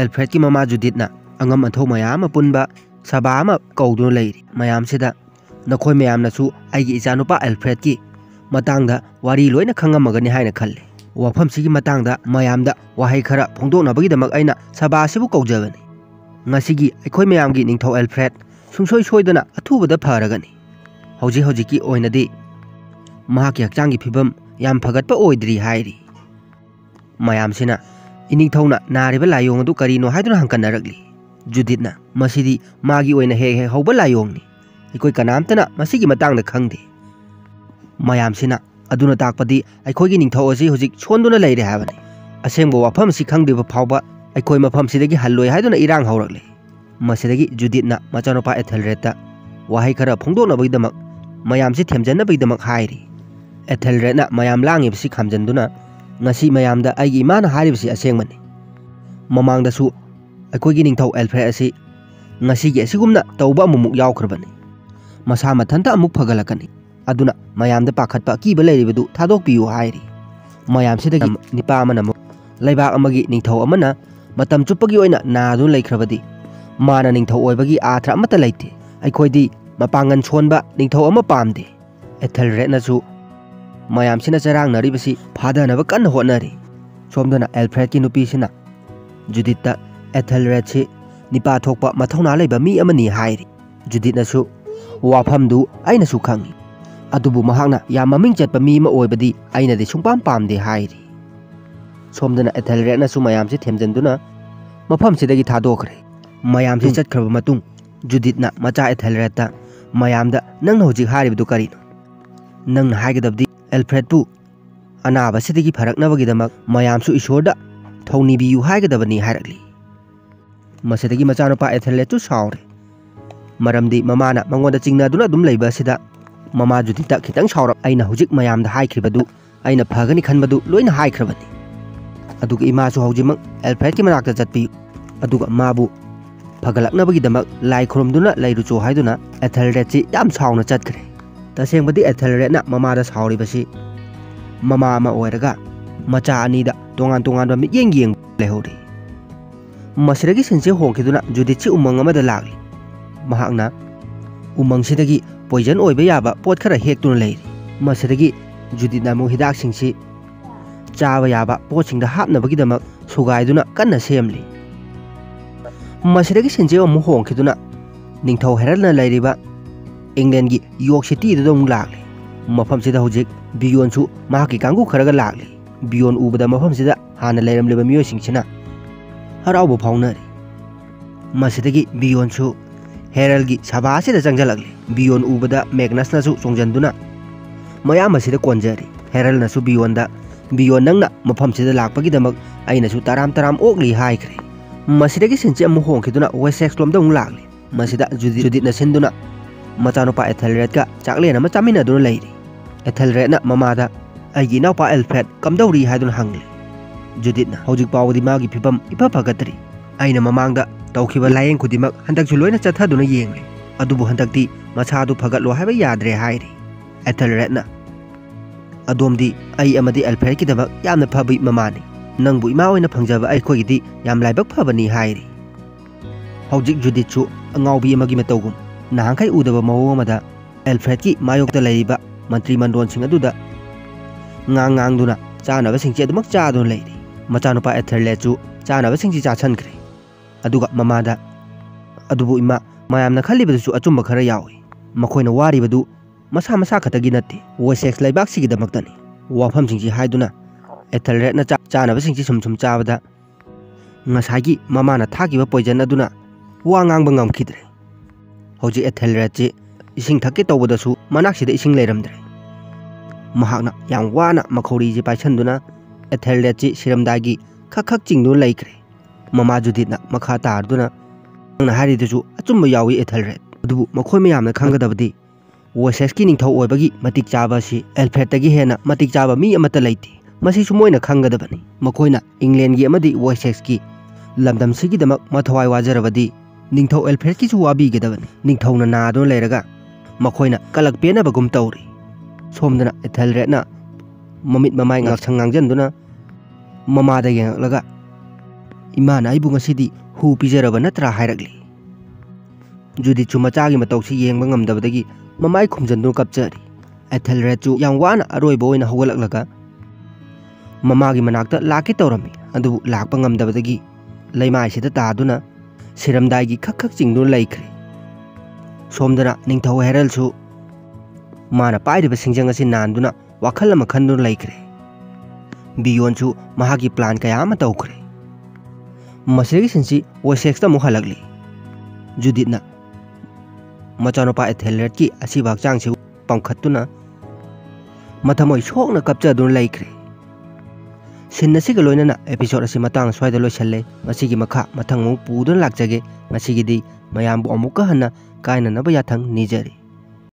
एल्फ्रेड की ममा जुदितना अंगम अंथौ मयाम पुनबा सभा अमा कौदुना लैरी मयामसिदा नखोय मयामनासु अइगी इचानुपा एल्फ्रेड की मतांगदा वारी लोइना खंगमगनी हायना खल्ले वाफमसिगी मतांगदा मयामदा वाहै खरा फोंदोकनबगीदमक अइना सभासिबु कौजबनी ngasiगी अखोय मयामगी निंगथौ एल्फ्रेड सुंसोय सोयदना अथुबदा फरगनी हौजिकी ओइनदी महाकी हक्चांगी फिबम याम फगतपा ओइद्री हायरी मयामसिना इनिंगथौना नारिबा लायोंग अदु करिनो हायदुना हंकनरगली जुदितना मसिदी मागी ओइना हे हौबा लायोंगनी अखोय कनामतना मसिगी मतांगदा खंगदे मयामसिना अदुना ताकपदी अखोयगी निंगथौ असि हुजिक सोंदुना लैरे हाबनी असेंबो वाफम सि खंगदेबा फावबा अखोय मफमसिदगी हल्लोय हायदुना इरांग हौरकले मसिदगी जुदितना मचानुपा एथेलरेडता वाहै खरा फोंदोकनबगीदमक मयामसि थेमजनबगीदमक हायरी एथेलरेडना मयाम लांगिबसि खामजनदुना ngasi mayamda aigi imana haribsi asengmani mamangdasu aikoigi ningthau Alfred asi ngasi gi asigumna tauba mumuk yawkhrabani masa mathanta amuk phagalakani aduna mayamda pakhatpa kiba leiribadu thadokpiyu hairi mayamsidagi nipa amana leibak amagi ningthau amana matam chuppagi oina naadu leikhrabadi mana ningthau oibagi athra amata leite aikoidi mapangan chonba ningthau ama pamde Ethelred nasu मयामसिना चरांग नरिबसी फादनबा कन्न होटनरी सोमदना Alfred की नुपीसिना जुदिता Ethelred से Nipah थोकपा मथौना लेबा मी अमनी हायरी जुदितनासु वाफमदु आइनासु खंगी अदुबु महांगना या ममिंग चटपा मी अमा ओइबदी आइनादि सुंपाम पामदे हायरी सोमदना एथेलरेडनासु मयामसि थेमजनदुना मफमसिदगी थादोखरे मयामसि चटखरबा मतुंग जुदितना मचा एथेलरेडता मयामदा नंगना होजिक हारिबदु करिनो नंगना हायगदबदी एल्फ्रेडपु अनाबसिदगी फरकनबगीदमक मयामसु ईश्वरदा थौनिबियु हायगदबनी हायरकली मसिदगी मचानुपा एथेलरेडसु सावरे मरमदी ममाना मंगोंदा चिंगनादुना दुम लैबसिदा mama जुदिता खितंग सावरक अइना हुजिक मयामदा हायख्रिबदु ꯑꯩꯅ ꯐꯒꯅꯤ ꯈꯟꯕꯗꯨ ꯂꯣꯏꯅ ꯍꯥꯏꯈ꯭ꯔꯕꯅꯤ ꯑꯗꯨꯒ ꯏꯃꯥꯁꯨ ꯍꯧꯖꯤꯛꯃꯛ ꯑꯦꯜꯐ꯭ꯔꯦꯗꯀꯤ ꯃꯅꯥꯛꯇ ꯆꯠꯄꯤꯌꯨ ꯑꯗꯨꯒ ꯃꯥꯕꯨ ꯐꯒꯠꯂꯛꯅꯕꯒꯤꯗꯃꯛ ꯂꯥꯏ ꯈꯨꯔꯨꯝꯗꯨꯅ ꯂꯩꯔꯨꯆꯣ ꯍꯥꯏꯗꯨꯅ ꯑꯦꯊꯦꯜꯔꯦꯗꯁꯤ ꯌꯥꯝ ꯁꯥꯎꯅ ꯆꯠꯈ꯭ꯔꯦ ꯇꯁꯦꯡꯕꯗꯤ ꯑꯦꯊꯦꯜꯔꯦꯗꯅ ꯃꯃꯥꯗ ꯁꯥꯎꯔꯤꯕꯁꯤ ꯃꯃꯥ ꯑꯃ ꯑꯣꯏꯔꯒ ꯃꯆꯥ ꯑꯅꯤꯗ ꯇꯣꯉꯥꯟ ꯇꯣꯉꯥꯟꯕ ꯃꯤꯠꯌꯦꯡ ꯌꯦꯡꯕ ꯂꯩꯍꯧꯔꯤ ꯃꯁꯤꯗꯒꯤ ꯁꯤꯟꯁꯦ ꯍꯣꯡꯈꯤꯗꯨꯅ ꯖꯨꯗꯤꯠꯁꯤ ꯎꯃꯪ ꯑꯃꯗ ꯂꯥꯛꯂꯤ ꯃꯍꯥꯛꯅ ꯎꯃꯪꯁꯤꯗꯒꯤ ꯄꯣꯏꯖꯟ ꯑꯣꯏꯕ ꯌꯥꯕ ꯄꯣꯠ ꯈꯔ ꯍꯦꯛꯇꯨꯅ ꯂꯩꯔꯤ ꯃꯁꯤꯗꯒꯤ ꯖꯨꯗꯤꯠꯅ ꯑꯃꯨꯛ ꯍꯤꯗꯥꯛꯁꯤꯡꯁꯤ ꯆꯥꯕ ꯌꯥꯕ ꯄꯣꯠꯁꯤꯡꯗ ꯍꯥꯞꯅꯕꯒꯤꯗꯃꯛ ꯁꯨꯒꯥꯏꯗꯨꯅ ꯀꯟꯅ ꯁꯦꯝꯂꯤ ꯃꯁꯤꯗꯒꯤ ꯁꯤꯟꯁꯦ ꯑꯃꯨꯛ ꯍꯣꯡꯈꯤꯗꯨꯅ ꯅꯤꯡꯊꯧ ꯍꯦꯔꯜꯅ ꯂꯩꯔꯤꯕ ꯏꯪꯂꯦꯟꯒꯤ ꯌꯣꯔꯛ ꯁꯤꯇꯤꯗꯨꯗ ꯑꯃꯨꯛ ꯂꯥꯛꯂꯤ ꯃꯐꯝꯁꯤꯗ ꯍꯧꯖꯤꯛ ꯕꯤꯌꯣꯟꯁꯨ ꯃꯍꯥꯛꯀꯤ ꯀꯥꯡꯕꯨ ꯈꯔꯒ ꯂꯥꯛꯂꯤ ꯕꯤꯌꯣꯟ ꯎꯕꯗ ꯃꯐꯝꯁꯤꯗ ꯍꯥꯟꯅ ꯂꯩꯔꯝꯂꯤꯕ ꯃꯤꯑꯣꯏꯁꯤꯡꯁꯤꯅ ꯍꯔꯥꯎꯕ ꯐꯥꯎꯅꯔꯤ ꯃꯁꯤꯗꯒꯤ ꯕꯤꯌꯣꯟꯁꯨ ꯍꯦꯔꯜꯒꯤ ꯁꯚꯥ ꯑꯁꯤꯗ ꯆꯪꯁꯤꯜꯂꯛꯂꯤ ꯕꯤꯌꯣꯟ ꯎꯕꯗ ꯃꯦꯒꯅꯁꯅꯁꯨ ꯆꯣꯡꯖꯟꯗꯨꯅ ꯃꯌꯥꯝ ꯑꯁꯤꯗ ꯀꯣꯟꯖꯔꯤ ꯍꯦꯔꯜꯅꯁꯨ ꯕꯤꯌꯣꯟꯗ ꯕꯤꯌꯣꯟ ꯅꯪꯅ ꯃꯐꯝꯁꯤꯗ ꯂꯥꯛꯄꯒꯤꯗꯃꯛ ꯑꯩꯅꯁꯨ ꯇꯔꯥꯝ ꯇꯔꯥꯝ ꯑꯣꯛꯂꯤ ꯍꯥꯏꯈ꯭ꯔꯦ ꯃꯁꯤꯗꯒꯤ ꯁꯤꯟꯁꯤ ꯑꯃꯨꯛ ꯍꯣꯡꯈꯤꯗꯨꯅ ꯋꯦꯁꯦꯛꯁ ꯂꯣꯝꯗ ꯑꯃꯨꯛ ꯂꯥꯛꯂꯤ ꯃꯁꯤꯗ ꯖꯨꯗꯤꯠꯅ ꯁꯤꯟꯗꯨꯅ ꯃꯆꯥꯅꯨꯄꯥ ꯑꯦꯊꯦꯜꯔꯦꯗꯀ ꯆꯥꯛꯂꯦꯟ ꯑꯃ ꯆꯥꯃꯤꯟꯅꯗꯨꯅ ꯂꯩꯔꯤ ꯑꯦꯊꯦꯜꯔꯦꯗꯅ ꯃꯃꯥꯗ ꯑꯩꯒꯤ ꯏꯅꯥꯎꯄꯥ ꯑꯦꯜꯐ꯭ꯔꯦꯗ ꯀꯝꯗꯧꯔꯤ ꯍꯥꯏꯗꯨꯅ ꯍꯪꯂꯤ ꯖꯨꯗꯤꯠꯅ ꯍꯧꯖꯤꯛ ꯐꯥꯎꯕꯗꯤ ꯃꯥꯒꯤ ꯐꯤꯕꯝ ꯏꯐ ꯐꯒꯠꯇ꯭ꯔꯤ ꯑꯩꯅ ꯃꯃꯥꯡꯗ ꯇꯧꯈꯤꯕ ꯂꯥꯌꯦꯡ ꯈꯨꯗꯤꯡꯃꯛ ꯍꯟꯗꯛꯁꯨ ꯂꯣꯏꯅ ꯆꯠꯊꯗꯨꯅ ꯌꯦꯡꯂꯤ ꯑꯗꯨꯕꯨ ꯍꯟꯗꯛꯇꯤ ꯃꯁꯥꯗꯨ ꯐꯒꯠꯂꯣ ꯍꯥꯏꯕ ꯌꯥꯗ꯭ꯔꯦ ꯍꯥꯏꯔꯤ ꯑꯦꯊꯦꯜꯔꯦꯗꯅ ꯑꯗꯣꯝꯗꯤ ꯑꯩ ꯑꯃꯗꯤ ꯑꯦꯜꯐ꯭ꯔꯦꯗꯀꯤꯗꯃꯛ ꯌꯥꯝꯅ ꯐꯕ ꯃꯃꯥꯅꯤ ꯅꯪꯕꯨ ꯏꯃꯥ ꯑꯣꯏꯅ ꯐꯪꯖꯕ ꯑꯩꯈꯣꯏꯒꯤꯗꯤ ꯌꯥꯝ ꯂꯥꯏꯕꯛ ꯐꯕꯅꯤ ꯍꯥꯏꯔꯤ ꯍꯧꯖꯤꯛ ꯖꯨꯗꯤꯠꯁꯨ ꯑꯉꯥꯎꯕꯤ ꯑꯃꯒꯤ ꯃꯇꯧꯒꯨꯝ ꯅꯍꯥꯟꯈꯩ ꯎꯗꯕ ꯃꯑꯣꯡ ꯑꯃꯗ ꯑꯦꯜꯐ꯭ꯔꯦꯗꯀꯤ ꯃꯥꯌꯣꯛꯇ ꯂꯩꯔꯤꯕ ꯃꯟꯇ꯭ꯔꯤ ꯃꯟꯗꯣꯟꯁꯤꯡ ꯑꯗꯨꯗ ꯉꯥꯡꯗꯨꯅ ꯆꯥꯅꯕꯁꯤꯡꯁꯤ ꯑꯗꯨꯃꯛ ꯆꯥꯗꯨꯅ ꯂꯩꯔꯤ ꯃꯆꯥꯅꯨꯄꯥ ꯑꯦꯊꯦꯜꯔꯦꯗꯁꯨ ꯆꯥꯅꯕꯁꯤꯡꯁꯤ ꯆꯥꯁꯟꯈ꯭ꯔꯦ ꯑꯗꯨꯒ ꯃꯃꯥꯗ ꯑꯗꯨꯕꯨ ꯏꯃꯥ ꯃꯌꯥꯝꯅ ꯈꯜꯂꯤꯕꯗꯨꯁꯨ ꯑꯆꯨꯝꯕ ꯈꯔ ꯌꯥꯎꯏ ꯃꯈꯣꯏꯅ ꯋꯥꯔꯤꯕꯗꯨ ꯃꯁꯥ ꯃꯁꯥ ꯈꯛꯇꯒꯤ ꯅꯠꯇꯦ ꯋꯦꯁꯦꯛꯁ ꯂꯩꯕꯥꯛꯁꯤꯒꯤꯗꯃꯛꯇꯅꯤ ꯋꯥꯐꯝꯁꯤꯡꯁꯤ ꯍꯥꯏꯗꯨꯅ ꯑꯦꯊꯦꯜꯔꯦꯗꯅ ꯆꯥꯅꯕꯁꯤꯡꯁꯤ ꯁꯨꯝ ꯆꯥꯕꯗ ꯉꯁꯥꯏꯒꯤ ꯃꯃꯥꯅ ꯊꯥꯈꯤꯕ ꯄꯣꯏꯖꯟ ꯑꯗꯨꯅ ꯋꯥ ꯉꯥꯡꯕ ꯉꯝꯈꯤꯗ꯭ꯔꯦ ꯍꯧꯖꯤꯛ ꯑꯦꯊꯦꯜꯔꯦꯗꯁꯤ ꯏꯁꯤꯡ ꯊꯛꯀꯦ ꯇꯧꯕꯗꯁꯨ ꯃꯅꯥꯛꯁꯤꯗ ꯏꯁꯤꯡ ꯂꯩꯔꯝꯗ꯭ꯔꯦ ꯃꯍꯥꯛꯅ ꯌꯥꯝ ꯋꯥꯅ ꯃꯈꯧꯔꯤꯁꯤ ꯄꯥꯏꯁꯟꯗꯨꯅ ꯑꯦꯊꯦꯜꯔꯦꯗꯁꯤ ꯁꯤꯔꯝꯗꯥꯏꯒꯤ ꯈꯛ ꯆꯤꯡꯗꯨꯅ ꯂꯩꯈ꯭ꯔꯦ ꯃꯃꯥ ꯖꯨꯗꯤꯠꯅ ꯃꯈꯥ ꯇꯥꯔꯗꯨꯅ ꯅꯪꯅ ꯍꯥꯏꯔꯤꯗꯨꯁꯨ ꯑꯆꯨꯝꯕ ꯌꯥꯎꯏ ꯑꯦꯊꯦꯜꯔꯦꯗ ꯑꯗꯨꯕꯨ ꯃꯈꯣꯏ ꯃꯌꯥꯝꯅ ꯈꯪꯒꯗꯕꯗꯤ ꯋꯦꯁꯦꯛꯁꯀꯤ ꯅꯤꯡꯊꯧ ꯑꯣꯏꯕꯒꯤ ꯃꯇꯤꯛ ꯆꯥꯕ ꯑꯁꯤ ꯑꯦꯜꯐ꯭ꯔꯦꯗꯇꯒꯤ ꯍꯦꯟꯅ ꯃꯇꯤꯛ ꯆꯥꯕ ꯃꯤ ꯑꯃꯠꯇ ꯂꯩꯇꯦ ꯃꯁꯤꯁꯨ ꯃꯣꯏꯅ ꯈꯪꯒꯗꯕꯅꯤ ꯃꯈꯣꯏꯅ ꯏꯪꯂꯦꯟꯒꯤ ꯑꯃꯗꯤ ꯋꯦꯁꯦꯛꯁꯀꯤ ꯂꯝꯗꯝꯁꯤꯒꯤꯗꯃꯛ ꯃꯊꯋꯥꯏ ꯋꯥꯖꯔꯕꯗꯤ ꯅꯤꯡꯊꯧ ꯑꯦꯜꯐ꯭ꯔꯦꯗꯀꯤꯁꯨ ꯋꯥꯕꯤꯒꯗꯕꯅꯤ ꯅꯤꯡꯊꯧꯅ ꯅꯥꯗꯨꯅ ꯂꯩꯔꯒ ꯃꯈꯣꯏꯅ ꯀꯂꯛ ꯄꯦꯟꯅꯕꯒꯨꯝ ꯇꯧꯔꯤ ꯁꯣꯝꯗꯅ ꯑꯦꯊꯦꯜꯔꯦꯗꯅ ꯃꯃꯤꯠ ꯃꯃꯥꯏ ꯉꯥꯛꯁꯪ ꯉꯥꯡꯖꯟꯗꯨꯅ ꯃꯃꯥꯗ ꯌꯦꯡꯉꯛꯂꯒ ꯏꯃꯥꯅ ꯑꯩꯕꯨ ꯉꯁꯤꯗꯤ ꯍꯨ ꯄꯤꯖꯔꯕ ꯅꯠꯇ꯭ꯔꯥ ꯍꯥꯏꯔꯛꯂꯤ ꯖꯨꯗꯤꯠꯁꯨ ꯃꯆꯥꯒꯤ ꯃꯇꯧꯁꯤ ꯌꯦꯡꯕ ꯉꯝꯗꯕꯗꯒꯤ ꯃꯃꯥꯏ ꯈꯨꯝꯖꯟꯗꯨꯅ ꯀꯞꯆꯔꯤ ꯑꯦꯊꯦꯜꯔꯦꯗꯁꯨ ꯌꯥꯝ ꯋꯥꯅ ꯑꯔꯣꯏꯕ ꯑꯣꯏꯅ ꯍꯧꯒꯠꯂꯛꯂꯒ ꯃꯃꯥꯒꯤ ꯃꯅꯥꯛꯇ ꯂꯥꯛꯀꯦ ꯇꯧꯔꯝꯃꯤ ꯑꯗꯨꯕꯨ ꯂꯥꯛꯄ ꯉꯝꯗꯕꯗꯒꯤ ꯂꯩꯃꯥꯏꯁꯤꯗ ꯇꯥꯗꯨꯅ ꯁꯤꯔꯝꯗꯥꯏꯒꯤ ꯈꯛ ꯆꯤꯡꯗꯨꯅ ꯂꯩꯈ꯭ꯔꯦ ꯁꯣꯝꯗꯅ ꯅꯤꯡꯊꯧ ꯍꯦꯔꯜꯁꯨ ꯃꯥꯅ ꯄꯥꯏꯔꯤꯕ ꯁꯤꯡꯖꯪ ꯑꯁꯤ ꯅꯥꯟꯗꯨꯅ ꯋꯥꯈꯜ ꯑꯃ ꯈꯟꯗꯨꯅ ꯂꯩꯈ꯭ꯔꯦ ꯕꯤꯌꯣꯟꯁꯨ ꯃꯍꯥꯛꯀꯤ ꯄ꯭ꯂꯥꯟ ꯀꯌꯥ ꯑꯃ ꯇꯧꯈ꯭ꯔꯦ ꯃꯁꯤꯗꯒꯤ ꯁꯤꯟꯁꯤ ꯋꯦꯁꯦꯛꯁꯇ ꯑꯃꯨꯛ ꯍꯜꯂꯛꯂꯤ ꯖꯨꯗꯤꯠꯅ ꯃꯆꯥꯅꯨꯄꯥ ꯑꯦꯊꯦꯜꯔꯦꯗꯀꯤ ꯑꯁꯤꯕ ꯍꯛꯆꯥꯡꯁꯤ ꯄꯝꯈꯠꯇꯨꯅ ꯃꯊꯃꯣꯏ ꯁꯣꯛꯅ ꯀꯞꯆꯗꯨꯅ ꯂꯩꯈ꯭ꯔꯦ ꯁꯤꯟ ꯑꯁꯤꯒ ꯂꯣꯏꯅꯅ ꯑꯦꯄꯤꯁꯣꯗ ꯑꯁꯤ ꯃꯇꯥꯡ ꯁ꯭ꯋꯥꯏꯗ ꯂꯣꯏꯁꯜꯂꯦ ꯃꯁꯤꯒꯤ ꯃꯈꯥ ꯃꯊꯪ ꯑꯃꯨꯛ ꯄꯨꯗꯨꯅ ꯂꯥꯛꯆꯒꯦ ꯉꯁꯤꯒꯤꯗꯤ ꯃꯌꯥꯝꯕꯨ ꯑꯃꯨꯛꯀ ꯍꯟꯅ ꯀꯥꯏꯅꯅꯕ ꯌꯥꯊꯪ ꯅꯤꯖꯔꯤ